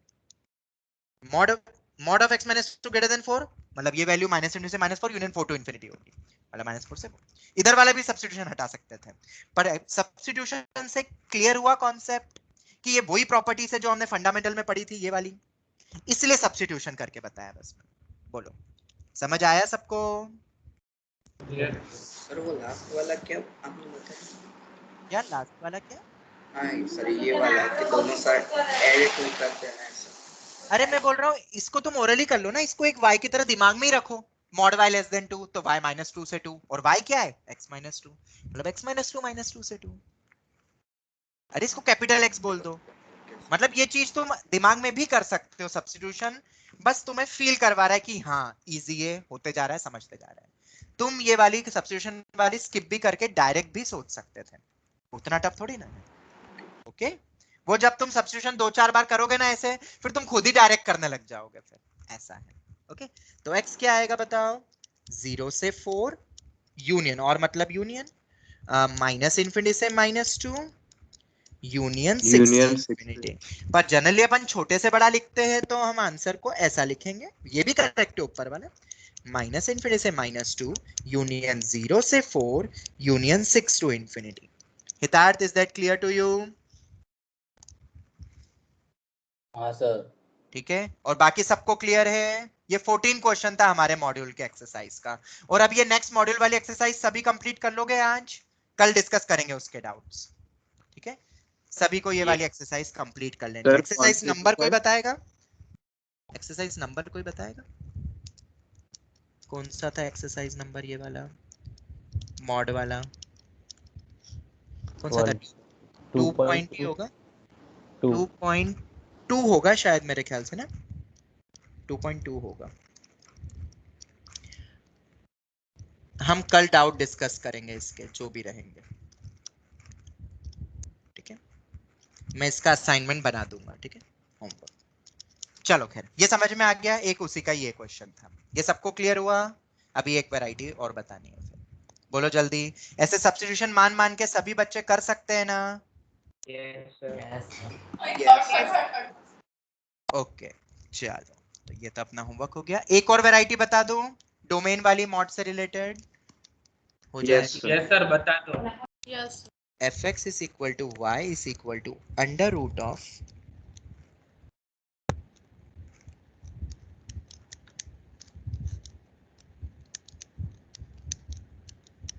Speaker 1: mod of x -2 greater than 4 मतलब ये वैल्यू -2 से -4 यूनियन 4 to infinity होगी, मतलब -4 से 4। इधर वाला भी सब्स्टिट्यूशन हटा सकते थे, पर सब्स्टिट्यूशन से क्लियर हुआ कॉन्सेप्ट कि ये वही प्रॉपर्टी है जो हमने फंडामेंटल में पढ़ी थी, ये वाली, इसलिए सब्स्टिट्यूशन करके बताया बस। बोलो समझ आया सबको?
Speaker 13: सर वो लास्ट वाला क्या आपने बताया?
Speaker 1: यार लास्ट वाला क्या?
Speaker 13: हाँ सर ये वाला कि दोनों साइड ऐड टू कर देना है सर।
Speaker 1: अरे मैं बोल रहा हूँ इसको तुम ओरली कर लो ना, इसको एक y की तरह दिमाग में ही रखो, mod y less than 2 तो y -2 से 2, और y क्या है, x -2 मतलब x -2 से 2। अरे इसको कैपिटल X बोल दो, मतलब ये चीज तुम दिमाग में भी कर सकते हो सब्स्टिट्यूशन, बस तुम्हें फील करवा रहा है कि हाँ इजी है, होते जा रहा है, समझते जा रहा है। तुम ये वाली सब्स्टिट्यूशन वाली स्किप भी करके डायरेक्ट भी सोच सकते थे, उतना टफ थोड़ी ना है। ओके वो जब तुम सब्स्टिट्यूशन 2-4 बार करोगे ना ऐसे, फिर तुम खुद ही डायरेक्ट करने लग जाओगे, फिर ऐसा है। ओके तो x क्या आएगा बताओ, 0 से 4 यूनियन, और मतलब यूनियन -∞ से -2 यूनियन 6 से इंफिनिटी। पर जनरली अपन छोटे से बड़ा लिखते हैं तो हम आंसर को ऐसा लिखेंगे, ये भी करेक्ट है ऊपर वाला, -∞ से -2 यूनियन 0 से 4 union 6 to infinity। Hitarth is that clear to you?
Speaker 5: हाँ सर।
Speaker 1: ठीक है, और बाकी सबको क्लियर है? ये 14 क्वेश्चन था हमारे मॉड्यूल के एक्सरसाइज का, और अब ये नेक्स्ट मॉड्यूल वाली एक्सरसाइज सभी कंप्लीट कर लोगे आज, कल डिस्कस करेंगे उसके डाउट्स। ठीक है, सभी को ये वाली एक्सरसाइज कंप्लीट कर लेनी। एक्सरसाइज नंबर कोई बताएगा? एक्सरसाइज नंबर कोई बताएगा? कौन सा था एक्सरसाइज नंबर, ये वाला मॉड वाला कौन सा था? 2.2 होगा, 2.2 होगा शायद मेरे ख्याल से ना, 2.2 होगा। हम कल डाउट डिस्कस करेंगे इसके जो भी रहेंगे, ठीक है। मैं इसका असाइनमेंट बना दूंगा, ठीक है, होमवर्क। चलो खैर, ये समझ में आ गया। एक उसी का ये क्वेश्चन था, ये सबको क्लियर हुआ। अभी एक वैरायटी और बतानी है, फिर बोलो जल्दी। ऐसे सब्स्टिट्यूशन मान मान के सभी बच्चे कर सकते हैं ना? ओके चलो, तो ये तो अपना होमवर्क हो गया। एक और वैरायटी बता दूं डोमेन वाली, मॉड से रिलेटेड हो जाएगी।
Speaker 3: यस सर, बता दो।
Speaker 14: Yes
Speaker 1: fx is equal to y is equal to under root of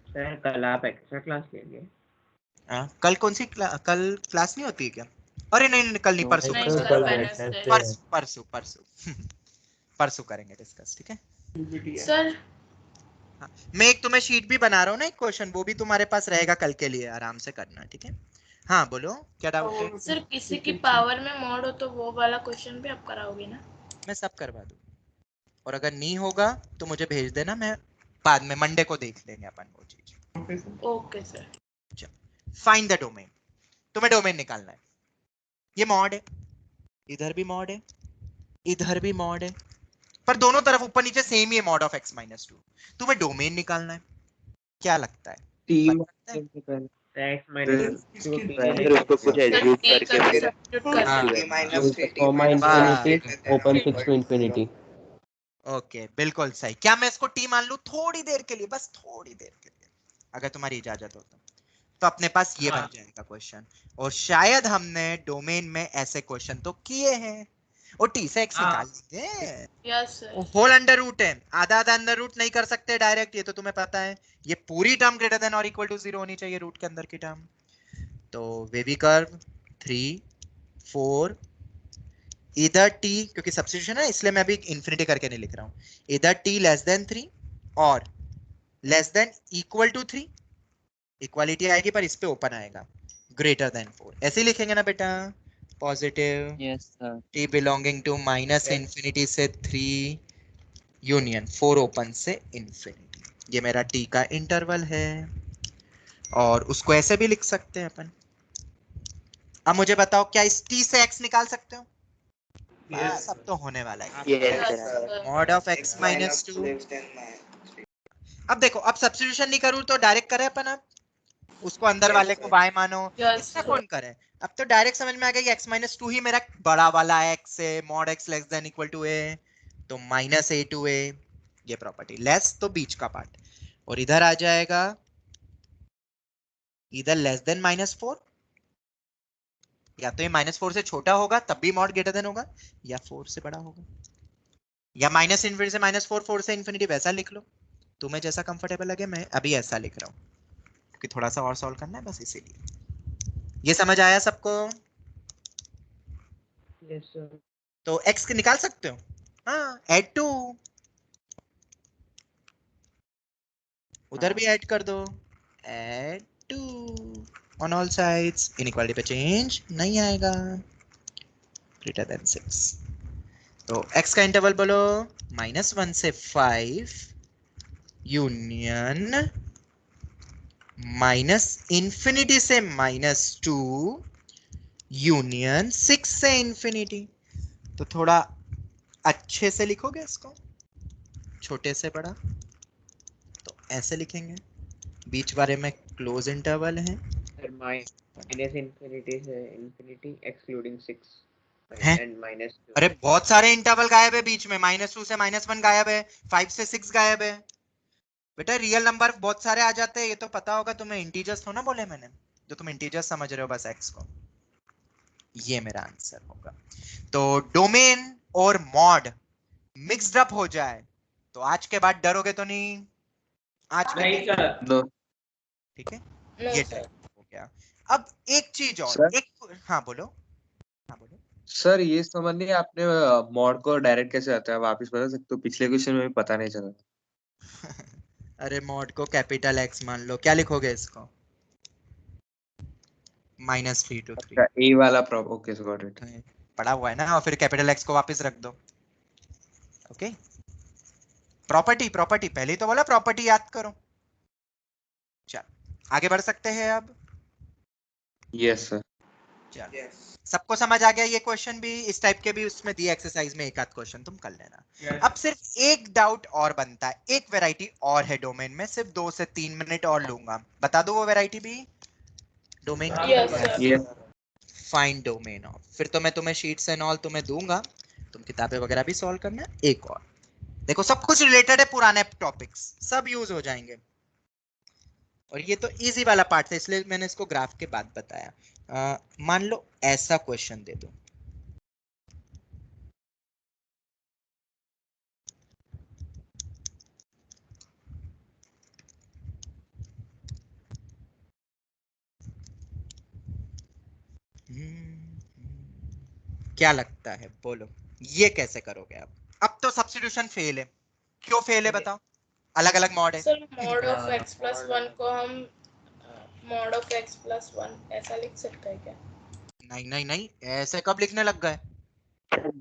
Speaker 10: sir कल आप एक्स्ट्रा क्लास लेंगे?
Speaker 1: कल कौन सी कल क्लास नहीं होती है क्या? अरे नहीं नहीं, कल नहीं, परसों
Speaker 14: नहीं सर, Wednesday।
Speaker 1: परसों परसों परसों परसों करेंगे डिस्कस, ठीक है
Speaker 14: सर।
Speaker 1: मैं एक तुम्हें शीट भी बना रहा हूँ ना, एक क्वेश्चन, वो भी तुम्हारे पास रहेगा कल के लिए, आराम से करना, ठीक है। हाँ बोलो, क्या डाउट है?
Speaker 14: सर किसी की पावर में मॉड हो तो वो वाला क्वेश्चन भी आप कराओगे ना?
Speaker 1: मैं सब करवा दूँ, और अगर नहीं होगा तो मुझे भेज देना, मैं बाद में मंडे को देख लेंगे अपन वो चीज।
Speaker 14: Okay sir.
Speaker 1: Find the domain, तुम्हें डोमेन निकालना है। ये मॉड है, इधर भी मॉड है, इधर भी मॉड है, पर दोनों तरफ ऊपर नीचे सेम ही है, मॉड ऑफ x-2। तुम्हें डोमेन निकालना है, क्या लगता है?
Speaker 6: उसको कुछ एग्जीक्यूट करके फिर
Speaker 11: ओपन 6 to infinity।
Speaker 1: ओके बिल्कुल सही। क्या मैं इसको टी मान लूं थोड़ी देर के लिए, बस थोड़ी देर के लिए, अगर तुम्हारी इजाजत हो तो अपने पास ये बन जाएगा क्वेश्चन। और शायद हमने डोमेन में ऐसे क्वेश्चन तो किए हैं, और टी से x निकाल लेंगे।
Speaker 14: Yes sir.
Speaker 1: Whole under root है, आधा आधा अंडर रूट नहीं कर सकते डायरेक्ट, ये तो तुम्हें पता है। ये पूरी टर्म ग्रेटर देन और इक्वल टू 0 होनी चाहिए रूट के अंदर की टर्म। तो वेवी कर्व 3 4 इधर t, क्योंकि सब्स्टिट्यूशन है इसलिए मैं अभी इंफिनिटी करके नहीं लिख रहा हूं, इधर t लेस देन 3 और less than equal to 3, equality आएगी पर इस पे ओपन आएगा, ग्रेटर देन 4, ऐसे ही लिखेंगे ना बेटा? Positive t belonging to minus infinity से 3 यूनियन 4 ओपन से इंफिनिटी, ये मेरा t का इंटरवल है। और उसको ऐसे भी लिख सकते हैं अपन। अब मुझे बताओ, क्या इस t से x निकाल सकते हो? बस अब तो होने वाला है, मॉड ऑफ x-2। अब देखो, अब सब्स्टिट्यूशन नहीं करूं तो डायरेक्ट करें अपन, अब उसको अंदर वाले को y मानो, इतना कौन करे? अब तो डायरेक्ट समझ में आ गया कि x-2 ही मेरा बड़ा वाला x है, mod x less than equal to a, तो -a/a, ये प्रॉपर्टी लेस तो बीच का पार्ट, और इधर आ जाएगा इधर लेस देन -4, या तो ये -4 से छोटा होगा तब भी मॉड ग्रेटर देन होगा, या 4 से बड़ा होगा, या माइनस इनफिनिटी से -4, 4 से इनफिनिटी, वैसा लिख लो, तुम्हें जैसा कंफर्टेबल लगे। मैं अभी ऐसा लिख रहा हूँ क्योंकि थोड़ा सा और सॉल्व करना है, बस इसीलिए। ये समझ आया सबको?
Speaker 10: Yes sir.
Speaker 1: तो x निकाल सकते हो, हाँ, ऐड टू, उधर भी ऐड कर दो, add to on all sides, inequality पे चेंज नहीं आएगा, ग्रेटर देन 6। तो x का इंटरवल बोलो, -1 से 5 यूनियन -इंफिनिटी से -2 यूनियन 6 से इंफिनिटी। तो थोड़ा अच्छे से लिखोगे इसको, छोटे से बड़ा, तो ऐसे लिखेंगे, बीच वाले में क्लोज इंटरवल है,
Speaker 10: माइनस इंफिनिटी से इंफिनिटी एक्सक्लूडिंग 6
Speaker 1: है?
Speaker 10: एंड -2।
Speaker 1: अरे बहुत सारे इंटरवल गायब है बीच में, -2 से -1 गायब है, 5 से 6 गायब है बेटा। रियल नंबर बहुत सारे आ जाते हैं, ये तो पता होगा तुम्हें, इंटीजर्स तो ना बोले मैंने, जो तुम इंटीजर्स समझ रहे हो बस x को। ये मेरा आंसर होगा। तो डोमेन और मॉड मिक्स्ड अप हो जाए तो आज के बाद डरोगे तो नहीं? आज
Speaker 3: नहीं सर,
Speaker 1: ठीक है, ये हो गया। अब एक चीज और, एक, हाँ बोलो, हाँ बोलो
Speaker 4: सर। ये समझ नहीं आपने मॉड को डायरेक्ट कैसे आता है, वापस बता सकते हो? पिछले क्वेश्चन में भी पता नहीं चला।
Speaker 1: अरे मॉड को कैपिटल X मान लो, क्या लिखोगे इसको? -3 to 3,
Speaker 4: ए वाला प्रॉब्लम, ओके गॉट इट,
Speaker 1: पड़ा हुआ है ना, और फिर कैपिटल X को वापस रख दो। ओके, प्रॉपर्टी पहले तो बोला, प्रॉपर्टी याद करो, चल आगे बढ़ सकते हैं अब।
Speaker 4: Yes sir.
Speaker 1: चल सबको समझ आ गया ये क्वेश्चन भी, इस टाइप के भी उसमें दिए एक्सरसाइज में एक आध क्वेश्चन तुम कर लेना। अब सिर्फ एक डाउट और बनता है, एक वैरायटी और है डोमेन में, सिर्फ 2 से 3 मिनट और लूंगा, बता दो वो वैरायटी भी डोमेन की। फाइंड डोमेन ऑफ, फिर तो मैं तुम्हें शीट्स एंड ऑल तुम्हें दूंगा, तुम किताबें वगैरह भी सॉल्व करना। एक और देखो, सब कुछ रिलेटेड है, पुराने टॉपिक्स सब यूज हो जाएंगे, और ये तो इजी वाला पार्ट था इसलिए मैंने इसको ग्राफ के बाद बताया। मान लो ऐसा क्वेश्चन दे दो, क्या लगता है बोलो ये कैसे करोगे आप? अब तो सब्स्टिट्यूशन फेल है, क्यों फेल है बताओ? अलग अलग मॉड है
Speaker 14: sir mod of x plus 1 को हम मॉड ऑफ x प्लस 1 ऐसा लिख सकते हैं क्या?
Speaker 1: नहीं नहीं नहीं, ऐसे कब लिखने लग गए?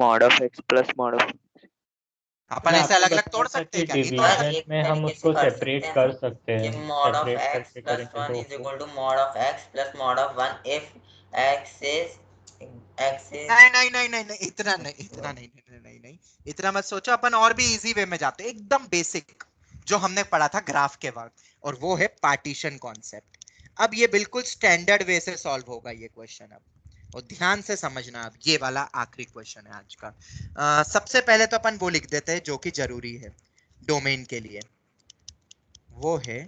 Speaker 6: Mod of x plus mod of,
Speaker 1: अपन ऐसे अलग अलग तोड़ सकते हैं क्या?
Speaker 12: डिवीजन में हम उसको सेपरेट कर सकते हैं,
Speaker 8: mod of
Speaker 12: सेपरेट
Speaker 8: x
Speaker 12: करके
Speaker 8: plus
Speaker 12: करेंगे
Speaker 8: 1
Speaker 12: तो
Speaker 8: is equal to mod of x plus mod of 1 if x is
Speaker 1: नहीं नहीं नहीं नहीं नहीं, इतना नहीं इतना नहीं नहीं नहीं नहीं, इतना मत सोचो, अपन और भी इजी वे में जाते हैं, एकदम बेसिक जो हमने पढ़ा था ग्राफ के वक्त, और वो है पार्टीशन कॉन्सेप्ट। अब ये बिल्कुल स्टैंडर्ड वे से सॉल्व होगा ये क्वेश्चन अब, और ध्यान से समझना। अब ये वाला आखिरी क्वेश्चन है आज का। सबसे पहले तो अपन वो लिख देते हैं जो कि जरूरी है डोमेन के लिए, वो है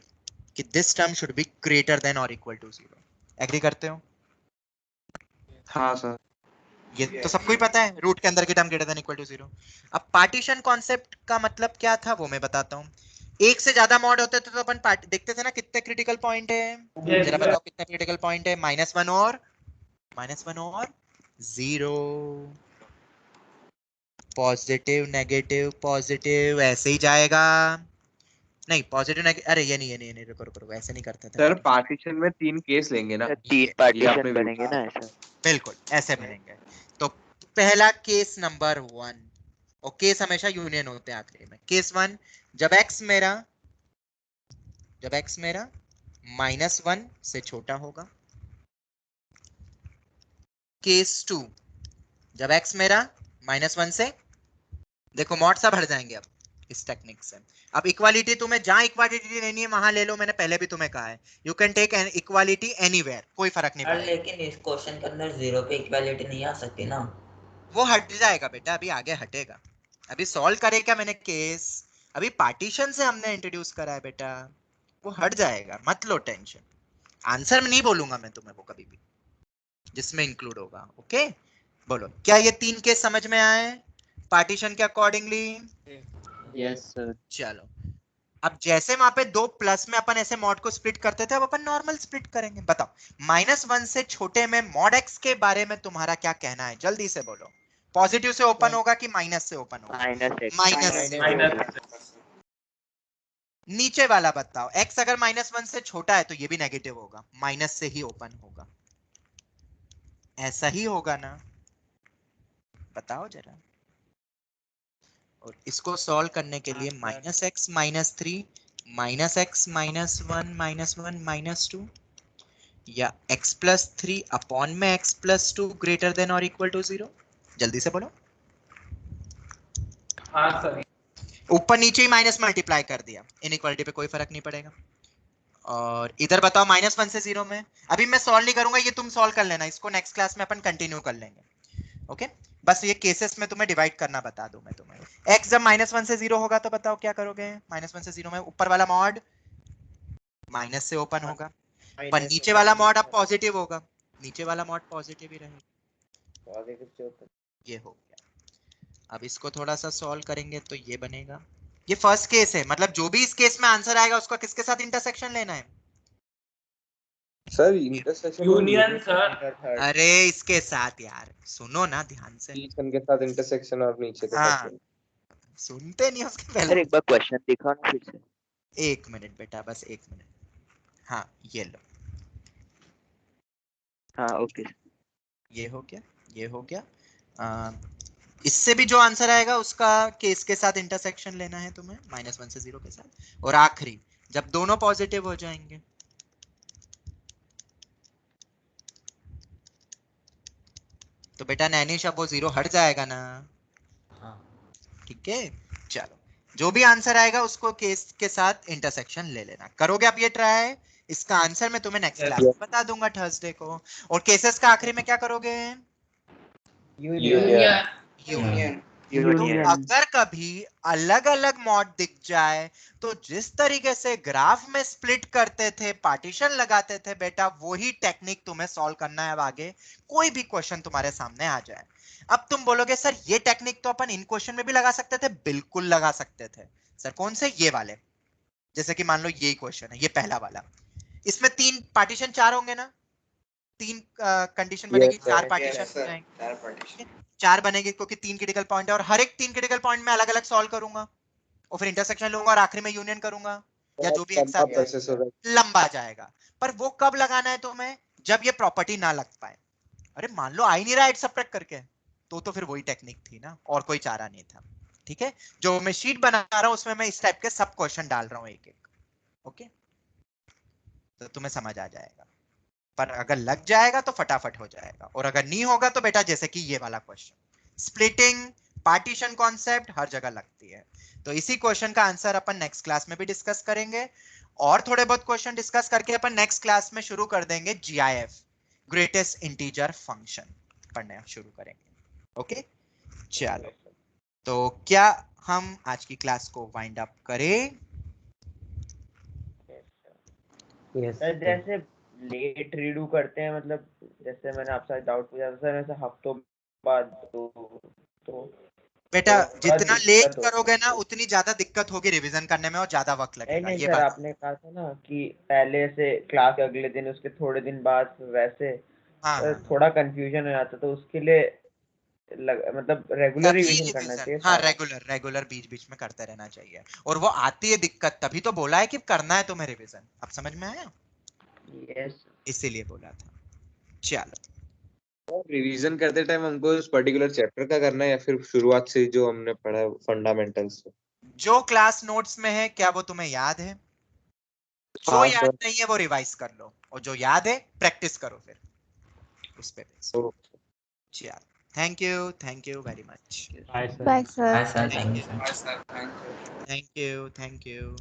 Speaker 1: कि this term should be greater than और इक्वल टू 0। एग्री करते हो?
Speaker 4: हाँ सर।
Speaker 1: ये तो सबको ही पता है, रूट के अंदर की term greater than equal to 0। अब पार्टीशन कॉन्सेप्ट का मतलब क्या था वो मैं बताता हूँ। एक से ज्यादा मॉड होते थे तो अपन देखते थे ना कितने क्रिटिकल पॉइंट है, जरा बताओ कितने क्रिटिकल पॉइंट है? -1 और -0, पॉजिटिव नेगेटिव पॉजिटिव, ऐसे ही जाएगा। नहीं पॉजिटिव नेगेटिव, अरे ये नहीं रुको रुको, ऐसे नहीं करते थे
Speaker 4: सर पार्टीशन में 3 केस लेंगे ना,
Speaker 6: 3 पार्टीशन बनेंगे ना ऐसा?
Speaker 1: बिल्कुल ऐसे बनेंगे। तो पहला केस नंबर 1, और केस हमेशा यूनियन होते हैं आखिरी में। केस 1, जब x मेरा -1 से छोटा होगा। केस 2, जब x मेरा -1 से, देखो मॉड सब हट जाएंगे अब इस टेक्निक से। अब इक्वालिटी तुम्हें जहां इक्वालिटी लेनी है वहां ले लो, मैंने पहले भी तुम्हें कहा है, you can take an equality anywhere, कोई फर्क नहीं पड़ेगा।
Speaker 8: लेकिन इस क्वेश्चन के अंदर 0 पे इक्वालिटी नहीं आ सकती ना।
Speaker 1: वो हट जाएगा बेटा, अभी आगे हटेगा, अभी सॉल्व करेगा मैंने केस, अभी पार्टीशन से हमने इंट्रोड्यूस करा है बेटा, वो हट जाएगा, मत लो टेंशन। आंसर में नहीं बोलूंगा मैं तुम्हें वो कभी भी जिसमें इंक्लूड होगा। ओके बोलो, क्या ये 3 केस समझ में आए पार्टीशन के अकॉर्डिंगली?
Speaker 11: Yes sir.
Speaker 1: चलो अब जैसे वहां पे 2 प्लस में अपन ऐसे मॉड को स्प्लिट करते थे, अब अपन नॉर्मल स्प्लिट करेंगे। बताओ -1 से छोटे में मॉड x के बारे में तुम्हारा क्या कहना है, जल्दी से बोलो। पॉजिटिव से ओपन होगा कि माइनस से ओपन होगा? माइनस। नीचे वाला बताओ, x अगर -1 से छोटा है तो ये भी नेगेटिव होगा, माइनस से ही ओपन होगा, ऐसा ही होगा ना? बताओ जरा। और इसको सॉल्व करने के लिए -x -3 -x -1 -2 या x + 3 अपॉन में x + 2 ग्रेटर देन और इक्वल टू 0, जल्दी से बोलो।
Speaker 3: हाँ सर।
Speaker 1: ऊपर नीचे ही माइनस मल्टीप्लाई कर दिया, इनइक्वालिटी पे कोई फर्क नहीं पड़ेगा। और इधर बताओ -1 से 0 में, अभी मैं सॉल्व नहीं करूंगा, ये तुम सॉल्व कर लेना, इसको नेक्स्ट क्लास में अपन कंटिन्यू कर लेंगे। ओके बस ये केसेस में तुम्हें डिवाइड करना बता दूं मैं तुम्हें। x जब -1 से 0 होगा तो बताओ क्या करोगे? -1 से 0 में ऊपर वाला मॉड माइनस से ओपन होगा, पर नीचे वाला मॉड अब पॉजिटिव होगा, नीचे वाला मॉड पॉजिटिव ही रहेगा। ये हो गया। अब इसको थोड़ा सा सॉल्व करेंगे तो ये बनेगा, ये फर्स्ट केस है, मतलब जो भी इस केस में आंसर आएगा उसका किसके साथ इंटरसेक्शन लेना है?
Speaker 9: Sir intersection
Speaker 3: union sir.
Speaker 1: अरे इसके साथ यार, सुनो ना ध्यान से,
Speaker 9: ईचन के साथ इंटरसेक्शन और नीचे के साथ।
Speaker 1: सुनते नहीं उसके
Speaker 6: सर
Speaker 1: पहले।
Speaker 6: एक बार क्वेश्चन दिखाओ ना फिर से।
Speaker 1: 1 मिनट बेटा, बस 1 मिनट। हाँ ये लो,
Speaker 6: हाँ ओके।
Speaker 1: ये हो गया, ये हो गया। इससे भी जो आंसर आएगा उसका केस के साथ इंटरसेक्शन लेना है तुम्हें, -1 से 0 के साथ। और आखिरी जब दोनों पॉजिटिव हो जाएंगे तो बेटा नैनिश अब वो 0 हट जाएगा ना। ठीक है, चलो जो भी आंसर आएगा उसको केस के साथ इंटरसेक्शन ले लेना। करोगे आप ये ट्राई? इसका आंसर मैं तुम्हें नेक्स्ट क्लास में बता दूंगा थर्सडे को। और केसेस का आखिरी में क्या करोगे? यूनियन। तो अगर कभी अलग अलग मॉड दिख जाए तो जिस तरीके से ग्राफ में स्प्लिट करते थे, पार्टीशन लगाते थे बेटा, वही टेक्निक तुम्हें सॉल्व करना है। अब आगे कोई भी क्वेश्चन तुम्हारे सामने आ जाए, अब तुम बोलोगे सर ये टेक्निक तो अपन इन क्वेश्चन में भी लगा सकते थे। बिल्कुल लगा सकते थे सर। कौन से? ये वाले। जैसे कि मान लो ये क्वेश्चन है, ये पहला वाला, इसमें 3 पार्टीशन 4 होंगे ना, 3 कंडीशन बनेगी, 4 पार्टीशन 4 बनेगी क्योंकि 3 क्रिटिकल पॉइंट है और हर एक 3 क्रिटिकल पॉइंट में अलग अलग सॉल्व करूंगा और फिर इंटरसेक्शन लूंगा और आखिरी में यूनियन करूंगा या जो भी एक साथ लंबा जाएगा। पर वो कब लगाना है तुम्हें? जब ये प्रॉपर्टी ना लग पाए। अरे मान लो आ ही नहीं रहा एड सबट्रैक्ट करके, तो फिर वही टेक्निक थी ना, और कोई चारा नहीं था। ठीक है, जो मैं शीट बना रहा हूं उसमें मैं इस टाइप के सब क्वेश्चन डाल रहा हूं एक एक। ओके, तो तुम्हें समझ आ जाएगा। पर अगर लग जाएगा तो फटाफट हो जाएगा, और अगर नहीं होगा तो बेटा जैसे कि ये वाला क्वेश्चन, स्प्लिटिंग पार्टीशन कॉन्सेप्ट हर जगह लगती है। तो इसी क्वेश्चन का आंसर अपन नेक्स्ट क्लास में भी डिस्कस करेंगे, और थोड़े बहुत क्वेश्चन डिस्कस करके अपन नेक्स्ट क्लास में शुरू कर देंगे GIF, ग्रेटेस्ट इंटीजर फंक्शन पढ़ना शुरू करेंगे। ओके, चलो तो क्या हम आज की क्लास को वाइंड अप करें?
Speaker 10: सर जैसे लेट रीडू करते हैं, मतलब जैसे मैंने आपसे डाउट पूछा था सर, वैसे हफ्तों बाद तो
Speaker 1: बेटा जितना लेट करोगे ना उतनी ज्यादा दिक्कत होगी रिवीजन करने में और ज्यादा वक्त लगेगा।
Speaker 10: नहीं
Speaker 1: ये
Speaker 10: सर,
Speaker 1: बात
Speaker 10: आपने कहा था ना कि पहले से क्लास अगले दिन, उसके थोड़े दिन बाद वैसे।
Speaker 1: हाँ,
Speaker 10: थोड़ा कंफ्यूजन हो जाता, तो उसके लिए मतलब रेगुलर रिवीजन करना चाहिए।
Speaker 1: हाँ, रेगुलर बीच बीच में करते रहना चाहिए, और वो आती है दिक्कत तभी तो बोला है कि करना है तुम्हें रिवीजन। अब समझ में आया?
Speaker 10: यस,
Speaker 1: इसीलिए बोला था। चलो,
Speaker 4: रिवीजन करते टाइम हमको उस पर्टिकुलर चैप्टर का करना है या फिर शुरुआत से जो हमने पढ़ा फंडामेंटल्स?
Speaker 1: जो क्लास नोट्स में है क्या वो तुम्हें याद है? जो याद नहीं है वो रिवाइज कर लो, और जो याद है प्रैक्टिस करो फिर उस पे। चलो, thank you very much.
Speaker 12: Bye sir.
Speaker 8: Bye sir.
Speaker 1: Thank you.